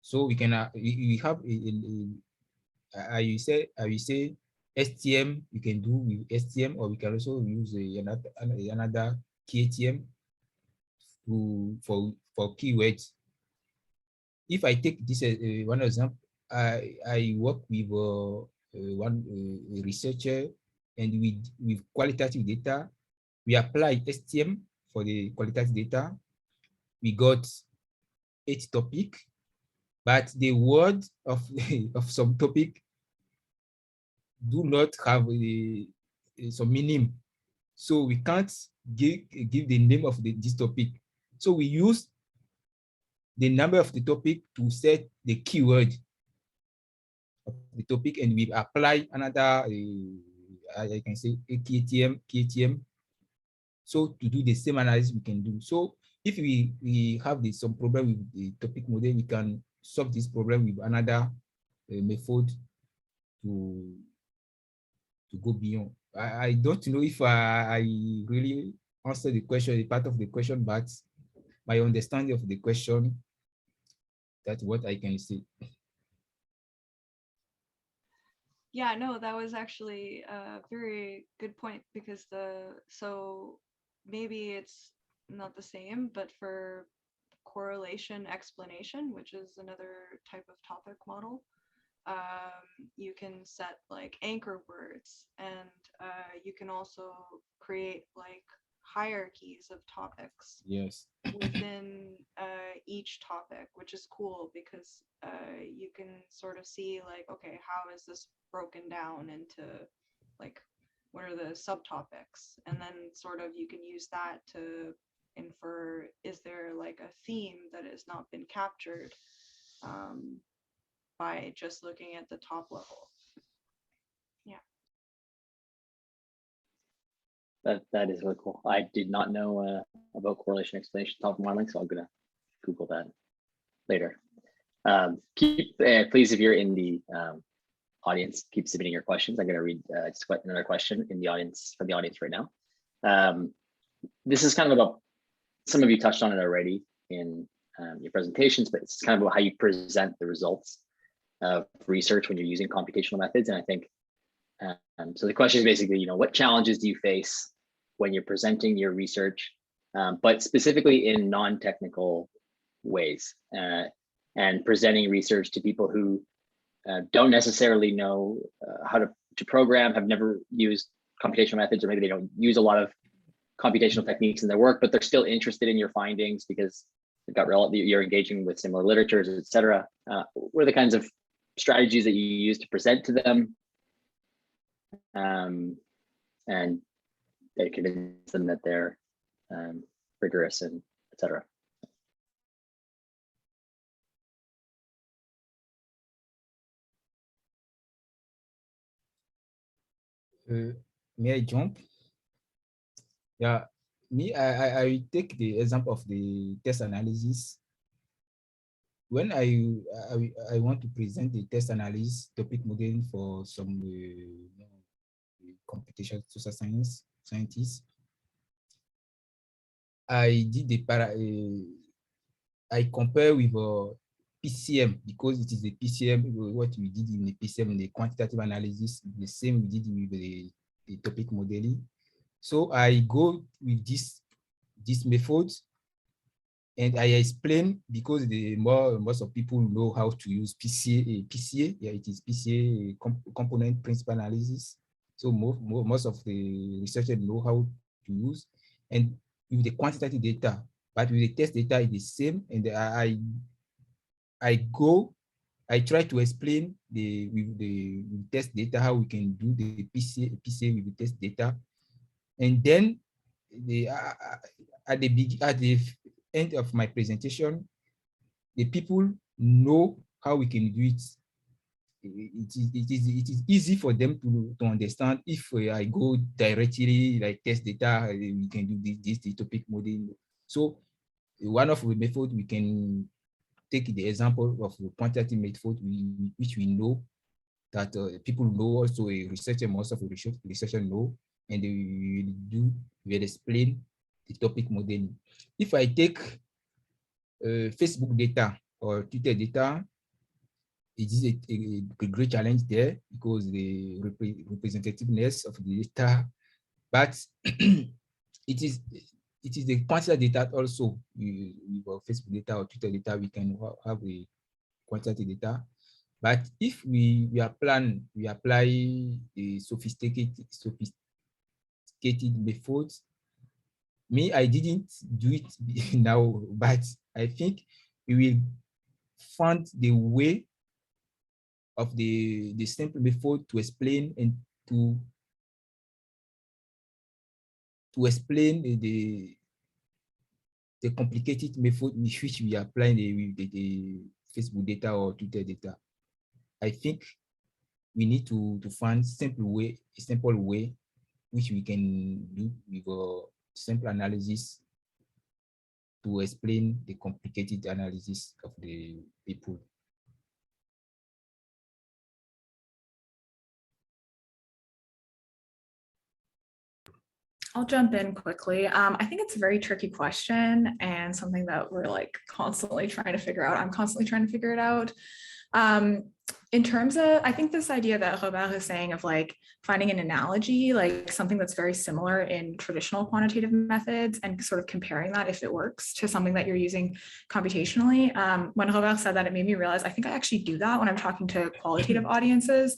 So we can we have I will say STM. We can do with STM, or we can also use another KTM for keywords. If I take this one example, I work with one researcher, and with qualitative data, we apply STM for the qualitative data. We got 8 topic, but the word of of some topic do not have some meaning, so we can't give the name of this topic. So we use the number of the topic to set the keyword of the topic, and we apply another I can say a KTM. So to do the same analysis we can do. So if we have some problem with the topic model, we can solve this problem with another method to go beyond. I don't know if I really answer the question, the part of the question, but my understanding of the question, that's what I can say. Yeah, no, that was actually a very good point, because so maybe it's not the same, but for correlation explanation, which is another type of topic model, you can set like anchor words, and you can also create like hierarchies of topics. Yes. Within each topic, which is cool, because you can sort of see like, okay, how is this broken down into like, what are the subtopics, and then sort of you can use that to infer, is there like a theme that has not been captured by just looking at the top level. Yeah. That is really cool. I did not know about correlation explanation topic modeling, so I'm gonna Google that later. Please, if you're in the audience, keep submitting your questions. I'm gonna read just another question in the audience, from the audience right now. This is kind of about, some of you touched on it already in your presentations, but it's kind of about how you present the results of research when you're using computational methods. And I think, so the question is basically, what challenges do you face when you're presenting your research, but specifically in non-technical ways, and presenting research to people who don't necessarily know how to program, have never used computational methods, or maybe they don't use a lot of computational techniques in their work, but they're still interested in your findings because they've got you're engaging with similar literatures, et cetera. What are the kinds of strategies that you use to present to them, and they convince them that they're rigorous, and et cetera? May I jump? Yeah, I will take the example of the test analysis. When I want to present the test analysis topic modeling for some computational social scientists, I did I compare with PCM, because it is the PCM, what we did in the PCM, the quantitative analysis, the same we did with the topic modeling. So I go with this method, and I explain, because most of people know how to use PCA. Yeah, it is PCA, component principal analysis. So most of the researchers know how to use, and with the quantitative data, but with the test data, it is same. And I try to explain with the test data how we can do the PCA with the test data, and then at the end of my presentation, the people know how we can do it. It is easy for them to understand. If I go directly like test data, we can do this topic modeling. So one of the methods, we can take the example of the quantitative method, which we know that people know, also a researcher, most of the researcher know, and they will explain the topic modeling. If I take Facebook data or Twitter data, it is a great challenge there, because the representativeness of the data, but it is the quantitative data also. With Facebook data or Twitter data, we can have a quantitative data. But if we apply the sophisticated methods, I didn't do it now, but I think we will find the way of the simple method to explain, and to explain the complicated method with which we apply the Facebook data or Twitter data. I think we need to find a simple way which we can do with a simple analysis to explain the complicated analysis of the people. I'll jump in quickly. I think it's a very tricky question, and something that we're like constantly trying to figure out. I'm constantly trying to figure it out. In terms of, I think this idea that Robert is saying of like finding an analogy, like something that's very similar in traditional quantitative methods, and sort of comparing that, if it works, to something that you're using computationally. When Robert said that, it made me realize I think I actually do that when I'm talking to qualitative audiences,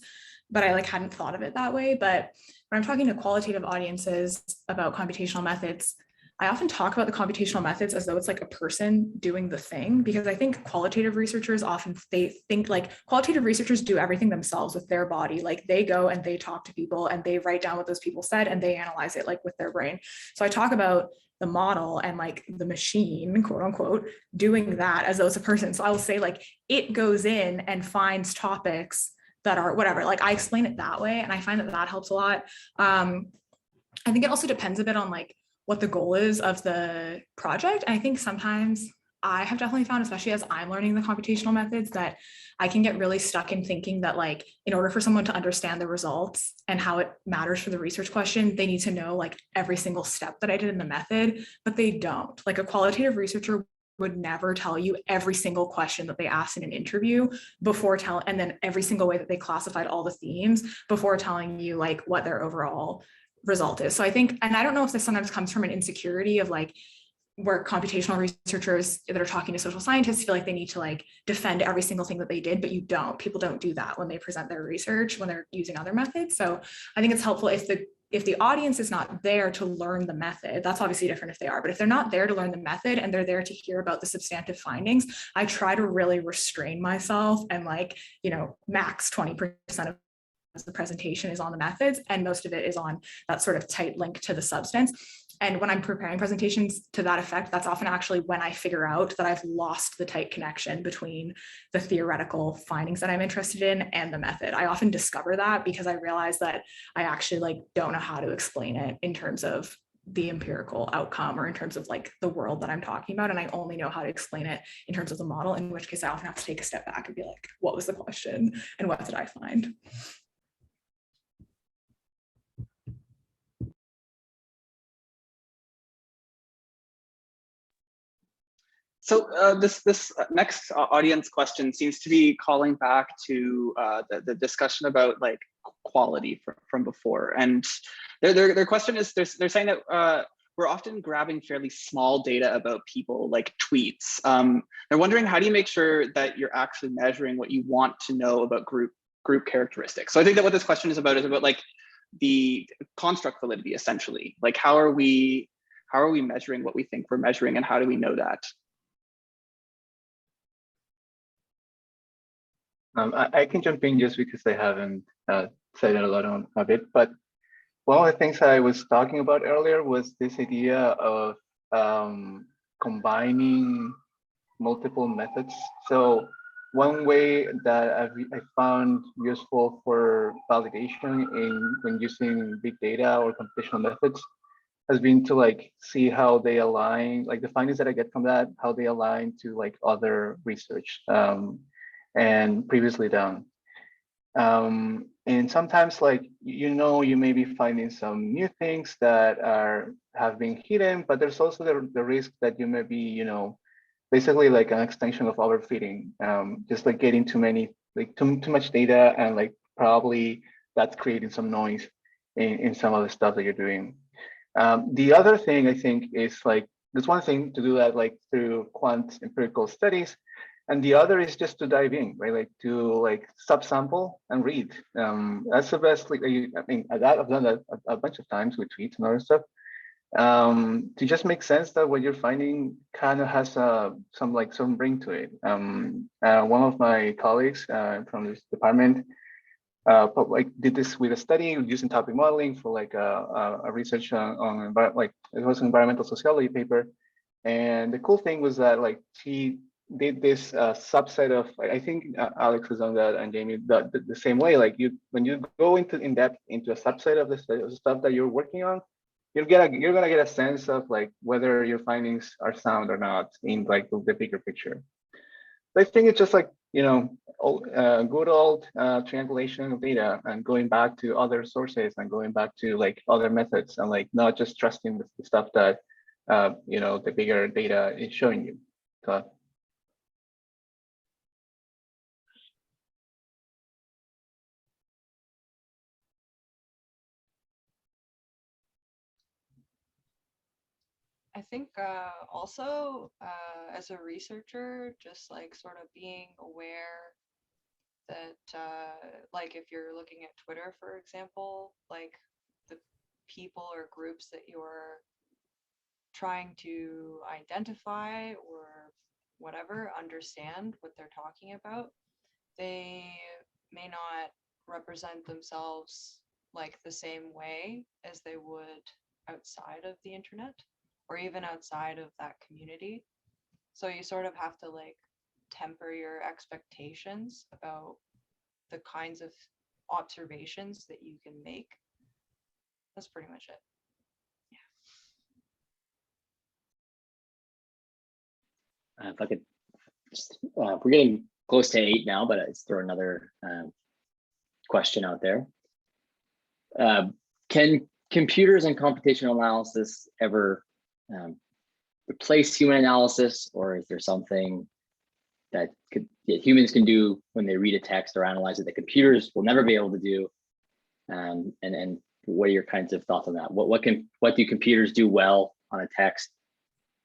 but I like hadn't thought of it that way. But when I'm talking to qualitative audiences about computational methods, I often talk about the computational methods as though it's like a person doing the thing, because I think qualitative researchers often, they think like qualitative researchers do everything themselves with their body. Like they go and they talk to people and they write down what those people said and they analyze it like with their brain. So I talk about the model and like the machine, quote unquote, doing that as though it's a person. So I will say like it goes in and finds topics that are whatever, like I explain it that way. And I find that that helps a lot. I think it also depends a bit on like what the goal is of the project. And I think sometimes I have definitely found, especially as I'm learning the computational methods, that I can get really stuck in thinking that like, in order for someone to understand the results and how it matters for the research question, they need to know like every single step that I did in the method, but they don't. Like a qualitative researcher would never tell you every single question that they asked in an interview and then every single way that they classified all the themes before telling you like what their overall result is. So I think, and I don't know if this sometimes comes from an insecurity of like, where computational researchers that are talking to social scientists feel like they need to like defend every single thing that they did, but you don't. People don't do that when they present their research, when they're using other methods. So I think it's helpful if the audience is not there to learn the method. That's obviously different if they are, but if they're not there to learn the method and they're there to hear about the substantive findings, I try to really restrain myself and like, max 20% of the presentation is on the methods, and most of it is on that sort of tight link to the substance. And when I'm preparing presentations to that effect, that's often actually when I figure out that I've lost the tight connection between the theoretical findings that I'm interested in and the method. I often discover that because I realize that I actually like don't know how to explain it in terms of the empirical outcome or in terms of like the world that I'm talking about. And I only know how to explain it in terms of the model, in which case I often have to take a step back and be like, what was the question and what did I find? So this next audience question seems to be calling back to the discussion about like quality from before, and their question is they're saying that we're often grabbing fairly small data about people, like tweets. They're wondering, how do you make sure that you're actually measuring what you want to know about group characteristics? So I think that what this question is about like the construct validity, essentially. Like how are we measuring what we think we're measuring, and how do we know that? I can jump in just because I haven't said a lot of it, but one of the things I was talking about earlier was this idea of combining multiple methods. So one way that I found useful for validation when using big data or computational methods has been to like see how they align, like the findings that I get from that, how they align to like other research and previously done. And sometimes like, you may be finding some new things that have been hidden, but there's also the risk that you may be, basically like an extension of overfitting, just like getting too much data, and like probably that's creating some noise in some of the stuff that you're doing. The other thing I think is like, there's one thing to do that like through quant empirical studies, and the other is just to dive in, right? Like to like subsample and read. That's the best. Like I've done that a bunch of times with tweets and other stuff. To just make sense that what you're finding kind of has some bring to it. One of my colleagues from this department did this with a study using topic modeling for like a research on like it was an environmental sociology paper, and the cool thing was that like she did this subset of, I think Alex was on that, and Jamie the same way. Like when you go in depth into a subset of the stuff that you're working on, you're gonna get a sense of like whether your findings are sound or not in like the bigger picture. I think it's just like, good old triangulation of data and going back to other sources and going back to like other methods, and like not just trusting the stuff that the bigger data is showing you. So, I think also as a researcher, just like sort of being aware that like if you're looking at Twitter, for example, like the people or groups that you're trying to identify or whatever, understand what they're talking about, they may not represent themselves like the same way as they would outside of the internet or even outside of that community. So you sort of have to like temper your expectations about the kinds of observations that you can make. That's pretty much it. If I could just, we're getting close to 8 now, but let's throw another question out there. Can computers and computational analysis ever replace human analysis, or is there something that humans can do when they read a text or analyze it that computers will never be able to do? And what are your kinds of thoughts on that? What do computers do well on a text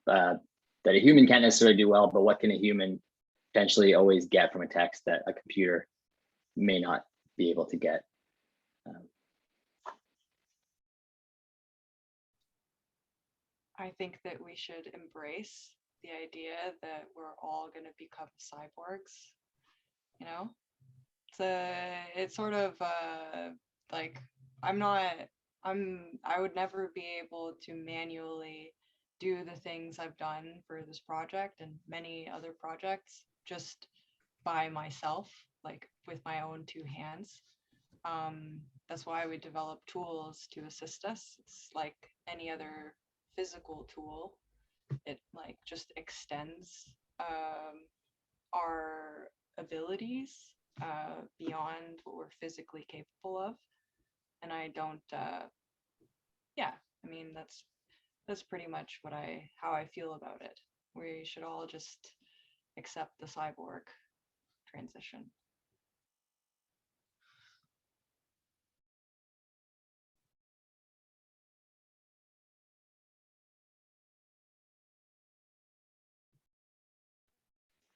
that a human can't necessarily do well, but what can a human potentially always get from a text that a computer may not be able to get? I think that we should embrace the idea that we're all going to become cyborgs. It's sort of like I would never be able to manually do the things I've done for this project and many other projects just by myself, like with my own 2 hands. That's why we develop tools to assist us. It's like any other physical tool. It like just extends our abilities beyond what we're physically capable of. And I don't, yeah, I mean, that's pretty much how I feel about it. we should all just accept the cyborg transition.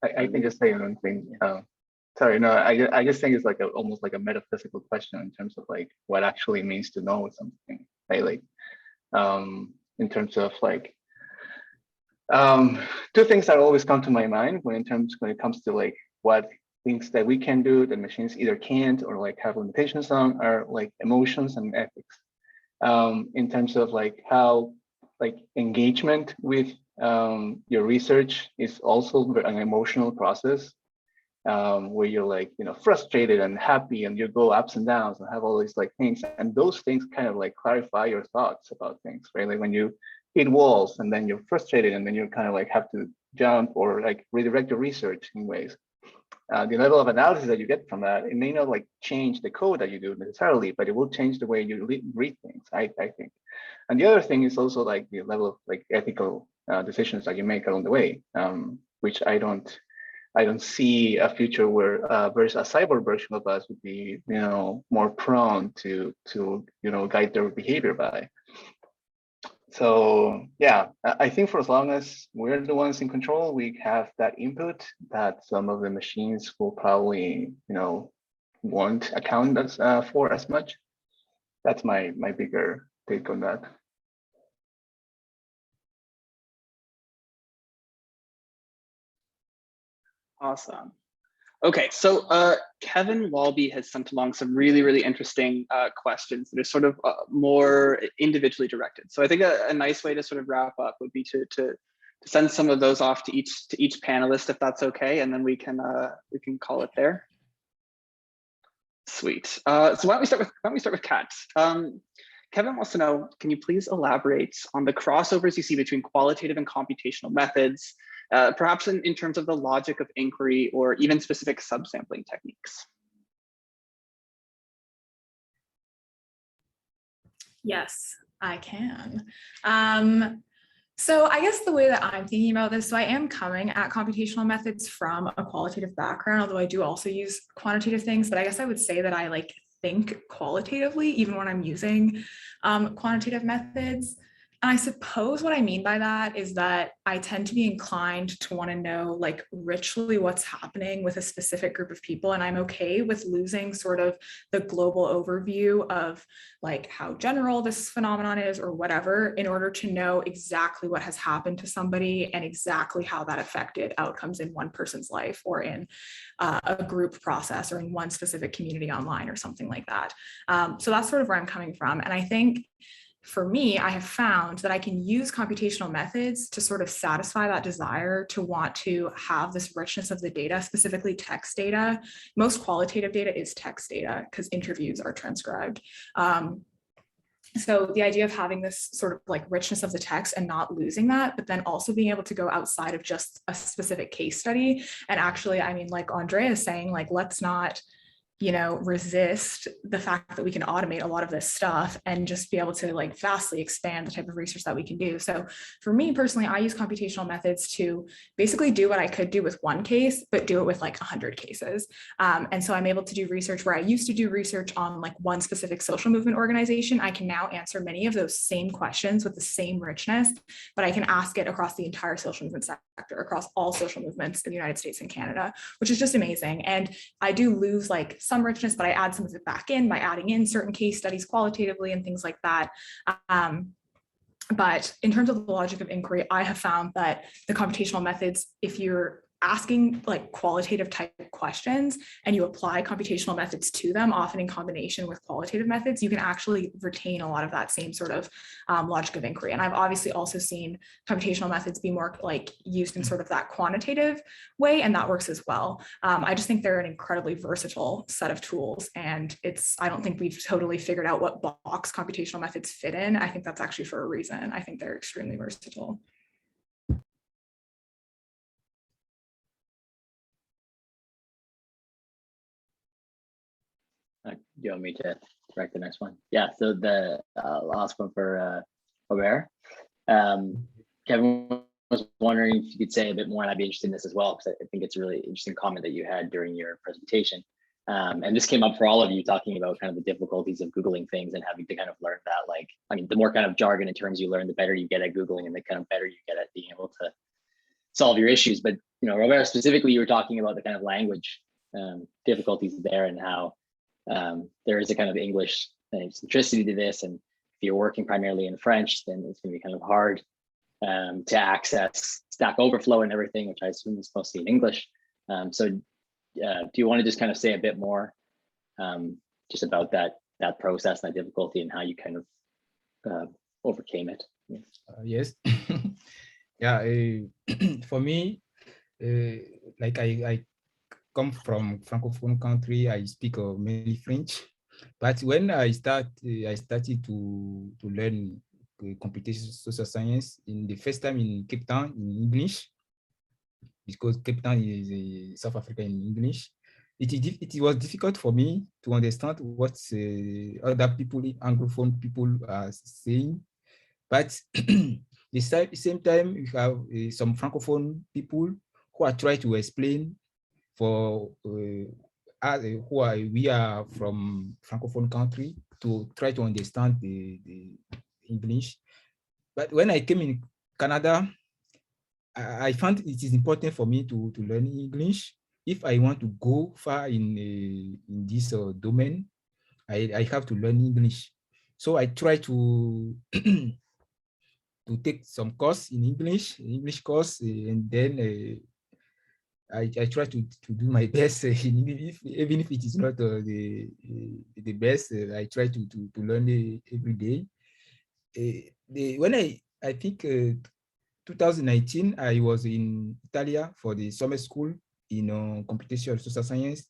I can just say one thing. Sorry, no, I just think it's like almost like a metaphysical question in terms of like what actually means to know something, right? Like, in terms of like, two things that always come to my mind when it comes to like what things that we can do that machines either can't or like have limitations on are like emotions and ethics. In terms of like how like engagement with your research is also an emotional process, where you're like, you know, frustrated and happy and you go ups and downs and have all these like things, and those things kind of like clarify your thoughts about things, right? Like when you hit walls and then you're frustrated and then you kind of like have to jump or like redirect your research in ways. The level of analysis that you get from that, it may not like change the code that you do necessarily, but it will change the way you read things, I think. And the other thing is also like the level of like ethical decisions that you make along the way, which I don't see a future where a cyber version of us would be, you know, more prone to you know, guide their behavior by. So yeah, I think for as long as we're the ones in control, we have that input that some of the machines will probably, you know, won't account us for as much. That's my bigger take on that. Awesome. Okay, so Kevin Walby has sent along some really interesting questions that are sort of more individually directed. So I think a nice way to sort of wrap up would be to send some of those off to each panelist, if that's okay, and then we can call it there. Sweet. So why don't we start with Kat? Kevin wants to know, can you please elaborate on the crossovers you see between qualitative and computational methods, perhaps in terms of the logic of inquiry or even specific subsampling techniques? Yes, I can. So I guess the way that I'm thinking about this, so I am coming at computational methods from a qualitative background, although I do also use quantitative things, but I guess I would say that I like think qualitatively, even when I'm using quantitative methods. And I suppose what I mean by that is that I tend to be inclined to want to know like richly what's happening with a specific group of people. And I'm okay with losing sort of the global overview of like how general this phenomenon is or whatever, in order to know exactly what has happened to somebody and exactly how that affected outcomes in one person's life or in a group process or in one specific community online or something like that. So that's sort of where I'm coming from. And I think for me, I have found that I can use computational methods to sort of satisfy that desire to want to have this richness of the data, specifically text data. Most qualitative data is text data because interviews are transcribed. So the idea of having this sort of like richness of the text and not losing that, but then also being able to go outside of just a specific case study. And actually, I mean, like Andrea is saying, like, let's not, you know, resist the fact that we can automate a lot of this stuff and just be able to like vastly expand the type of research that we can do. So for me personally, I use computational methods to basically do what I could do with one case, but do it with like 100 cases. And so I'm able to do research where I used to do research on like one specific social movement organization. I can now answer many of those same questions with the same richness, but I can ask it across the entire social movement sector, across all social movements in the United States and Canada, which is just amazing. And I do lose like some richness, but I add some of it back in by adding in certain case studies qualitatively and things like that. But in terms of the logic of inquiry, I have found that the computational methods, if you're asking like qualitative type questions and you apply computational methods to them, often in combination with qualitative methods, you can actually retain a lot of that same sort of logic of inquiry. And I've obviously also seen computational methods be more like used in sort of that quantitative way, and that works as well. I just think they're an incredibly versatile set of tools, and I don't think we've totally figured out what box computational methods fit in. I think that's actually for a reason. I think they're extremely versatile. Do you want me to direct the next one? Yeah, so the last one for Robert. Kevin was wondering if you could say a bit more, and I'd be interested in this as well, because I think it's a really interesting comment that you had during your presentation. And this came up for all of you, talking about kind of the difficulties of Googling things and having to kind of learn that, like, I mean, the more kind of jargon and terms you learn, the better you get at Googling and the kind of better you get at being able to solve your issues. But, you know, Roberta, specifically, you were talking about the kind of language difficulties there, and how there is a kind of English centricity to this. And if you're working primarily in French, then it's going to be kind of hard to access Stack Overflow and everything, which I assume is mostly in English. So do you want to just kind of say a bit more just about that process and that difficulty and how you kind of overcame it? Yes. Yeah, for me, like I come from Francophone country, I speak mainly French. But when I started to learn computational social science in the first time in Cape Town in English, because Cape Town is South Africa in English. It was difficult for me to understand what other people, Anglophone people, are saying. But the same time, you have some Francophone people who are trying to explain for we are from Francophone country, to try to understand the English. But when I came in Canada, I found it is important for me to learn English. If I want to go far in this domain, I have to learn English. So I try to to take some course in English course, and then I try to do my best in English, even if it is not the best. I try to learn it every day. When I think 2019, I was in Italy for the summer school in computational social science,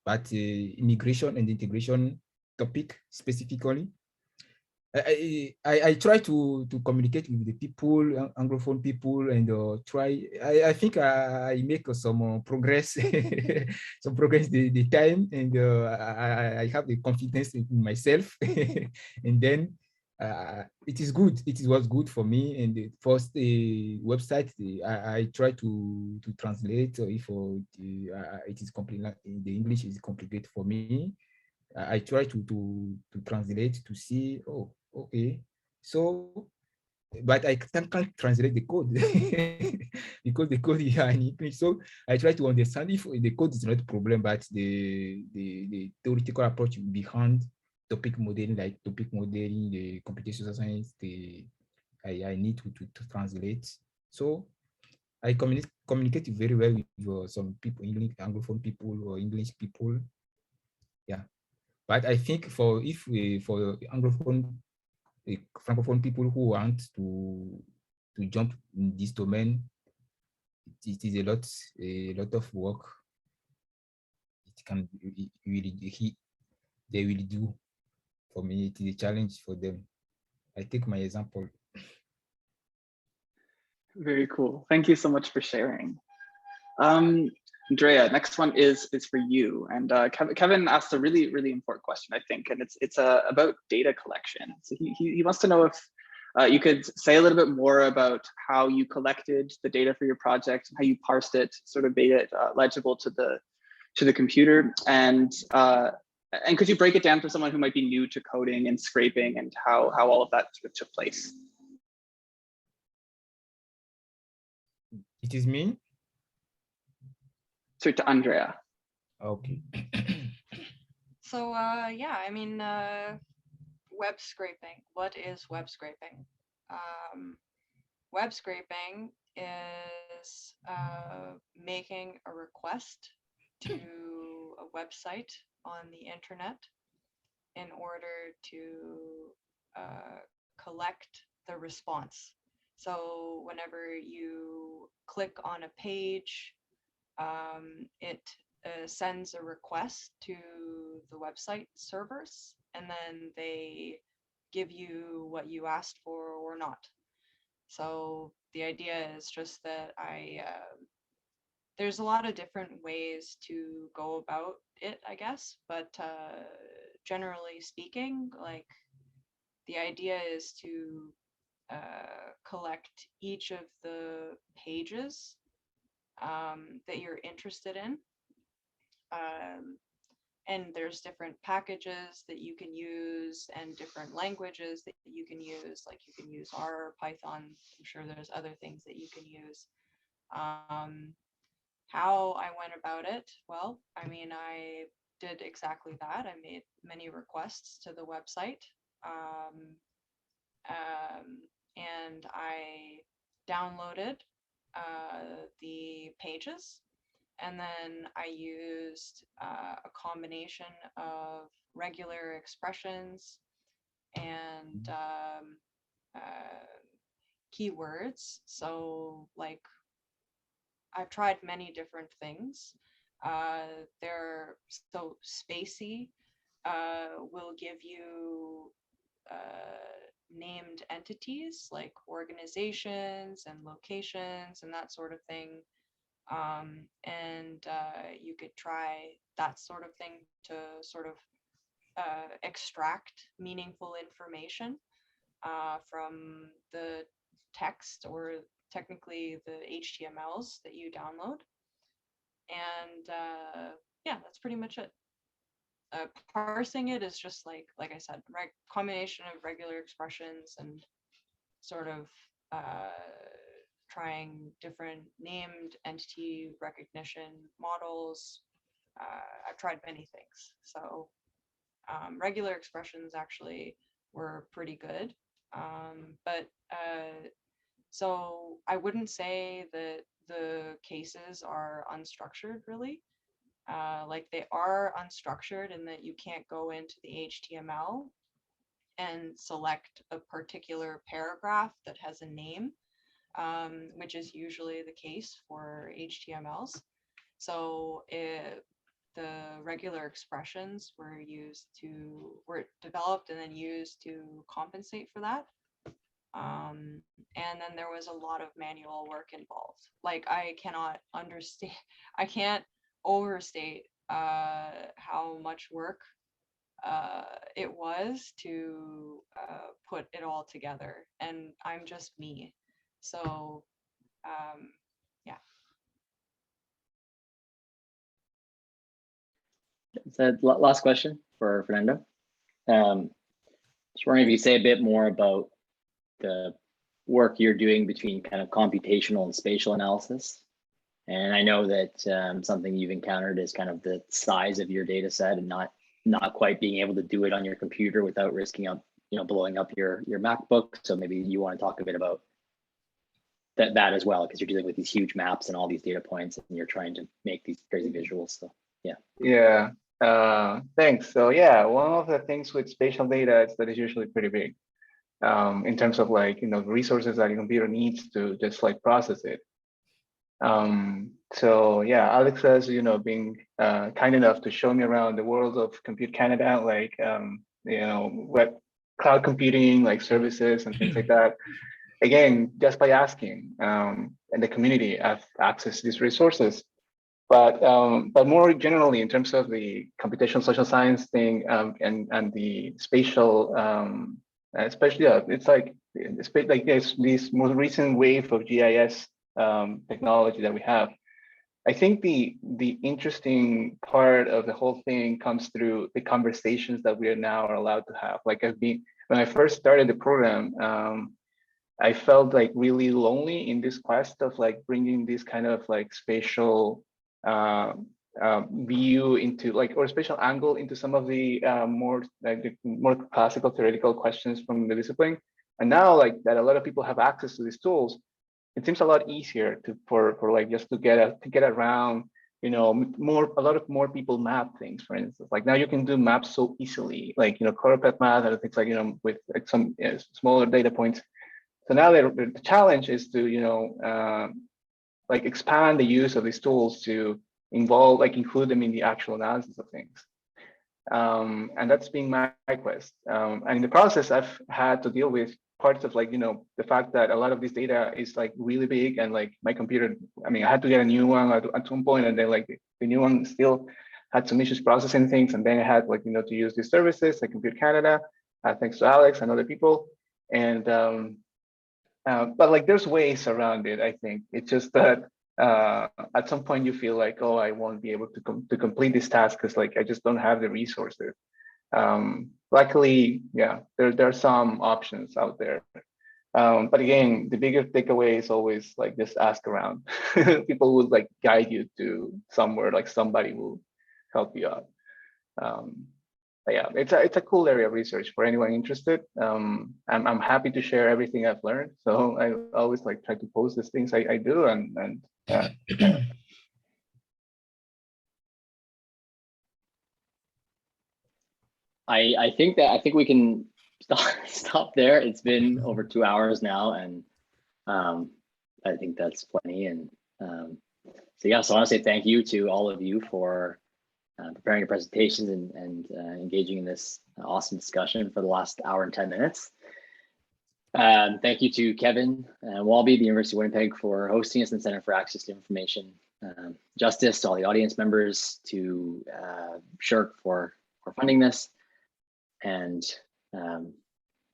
but immigration and integration topic specifically. I try to communicate with the people, Anglophone people, and I think I make some progress, some progress the time, and I have the confidence in myself, and then it is good. It was good for me. And the first website, I try to translate if it is complicated. The English is complicated for me. I try to translate to see, oh, okay. So, but I can't translate the code because the code is in English. So I try to understand if the code is not a problem, but the theoretical approach behind topic modeling, like topic modeling, the computational science, I need to translate. So I communicate very well with some people, English, Anglophone people or English people. Yeah. But I think for Anglophone, Francophone people who want to jump in this domain, it is a lot of work. They will do. For me, it is a challenge for them. I take my example. Very cool. Thank you so much for sharing. Andrea, next one is for you. And Kevin asked a really, really important question, I think, and it's about data collection. So he wants to know if you could say a little bit more about how you collected the data for your project, how you parsed it, sort of made it legible to the computer, and could you break it down for someone who might be new to coding and scraping, and how all of that sort of took place? It is me? So to Andrea. Okay. So yeah, I mean, web scraping. What is web scraping? Web scraping is making a request to a website on the internet in order to collect the response. So whenever you click on a page, it sends a request to the website servers, and then they give you what you asked for or not. So the idea is just that there's a lot of different ways to go about it, I guess, but generally speaking, like, the idea is to collect each of the pages that you're interested in. And there's different packages that you can use and different languages that you can use, like you can use R or Python. I'm sure there's other things that you can use. How I went about it, well, I mean, I did exactly that. I made many requests to the website. And I downloaded the pages, and then I used a combination of regular expressions and keywords. So like, I've tried many different things. So Spacey will give you named entities like organizations and locations and that sort of thing. And you could try that sort of thing to sort of extract meaningful information from the text, or technically the HTMLs that you download. And yeah, that's pretty much it. Parsing it is just like I said, combination of regular expressions and sort of trying different named entity recognition models. I've tried many things. So regular expressions actually were pretty good. So I wouldn't say that the cases are unstructured really. Like they are unstructured in that you can't go into the HTML and select a particular paragraph that has a name, which is usually the case for HTMLs. So the regular expressions were developed and then used to compensate for that. And then there was a lot of manual work involved. Like I can't overstate how much work it was to put it all together, and I'm just me. So yeah. So last question for Fernando. Just wondering if you say a bit more about the work you're doing between kind of computational and spatial analysis. And I know that something you've encountered is kind of the size of your data set and not quite being able to do it on your computer without risking up, blowing up your MacBook. So maybe you want to talk a bit about that as well, because you're dealing with these huge maps and all these data points, and you're trying to make these crazy visuals. So yeah. Yeah. Thanks. So yeah, one of the things with spatial data is that it's usually pretty big in terms of resources that your computer needs to just process it. So yeah, Alex has being kind enough to show me around the world of Compute Canada, web cloud computing services and things like that. Again, just by asking, and the community have access to these resources. But more generally, in terms of the computational social science thing and the spatial, especially it's like this most recent wave of GIS technology that we have. I think the interesting part of the whole thing comes through the conversations that we are now allowed to have. Like when I first started the program, I felt really lonely in this quest of bringing this kind of spatial view into or spatial angle into some of the more classical theoretical questions from the discipline. And now that a lot of people have access to these tools, it seems a lot easier for just to get around, a lot of more people map things, for instance. Now you can do maps so easily, choropleth math and things with some smaller data points. So now the challenge is to expand the use of these tools to include them in the actual analysis of things. And that's been my quest. And in the process, I've had to deal with parts of the fact that a lot of this data is really big, and my computer, I had to get a new one at some point, and then the new one still had some issues processing things, and then I had to use these services like Compute Canada, thanks to Alex and other people. And but like there's ways around it. I think it's just that at some point you feel like, oh, I won't be able to complete this task because like I just don't have the resources. Luckily, yeah, there are some options out there. But again, the bigger takeaway is always like just ask around. People will like guide you to somewhere, like somebody will help you out. But yeah, it's a cool area of research for anyone interested. I'm happy to share everything I've learned. So I always like try to post these things I do, and yeah. I think we can stop there. It's been over 2 hours now, and I think that's plenty. And so yeah, so I want to say thank you to all of you for preparing your presentations and engaging in this awesome discussion for the last hour and 10 minutes. Thank you to Kevin Walby, the University of Winnipeg, for hosting us in the Center for Access to Information Justice, to all the audience members, to Shirk for funding this. And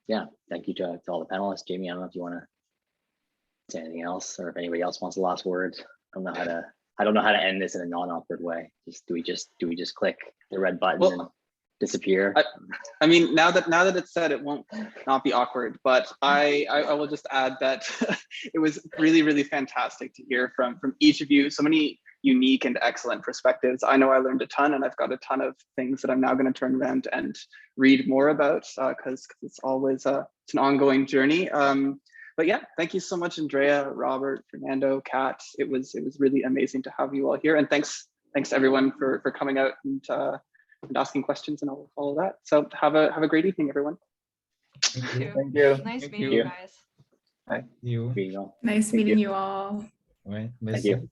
yeah, thank you to all the panelists. Jamie, I don't know if you want to say anything else, or if anybody else wants the last word. I don't know how to end this in a non-awkward way. Do we just click the red button and disappear? I mean, now that it's said, it won't not be awkward, but I will just add that it was really, really fantastic to hear from each of you. So many unique and excellent perspectives. I know I learned a ton, and I've got a ton of things that I'm now going to turn around and read more about, because it's always it's an ongoing journey. But yeah, thank you so much, Andrea, Robert, Fernando, Kat. It was really amazing to have you all here, and thanks everyone for coming out and asking questions and all of that. So have a great evening, everyone. Thank you. Thank you. Nice Thank meeting you. you guys. Bye. You. Here you go. Nice Thank meeting you. you all. Ouais, Thank merci. you.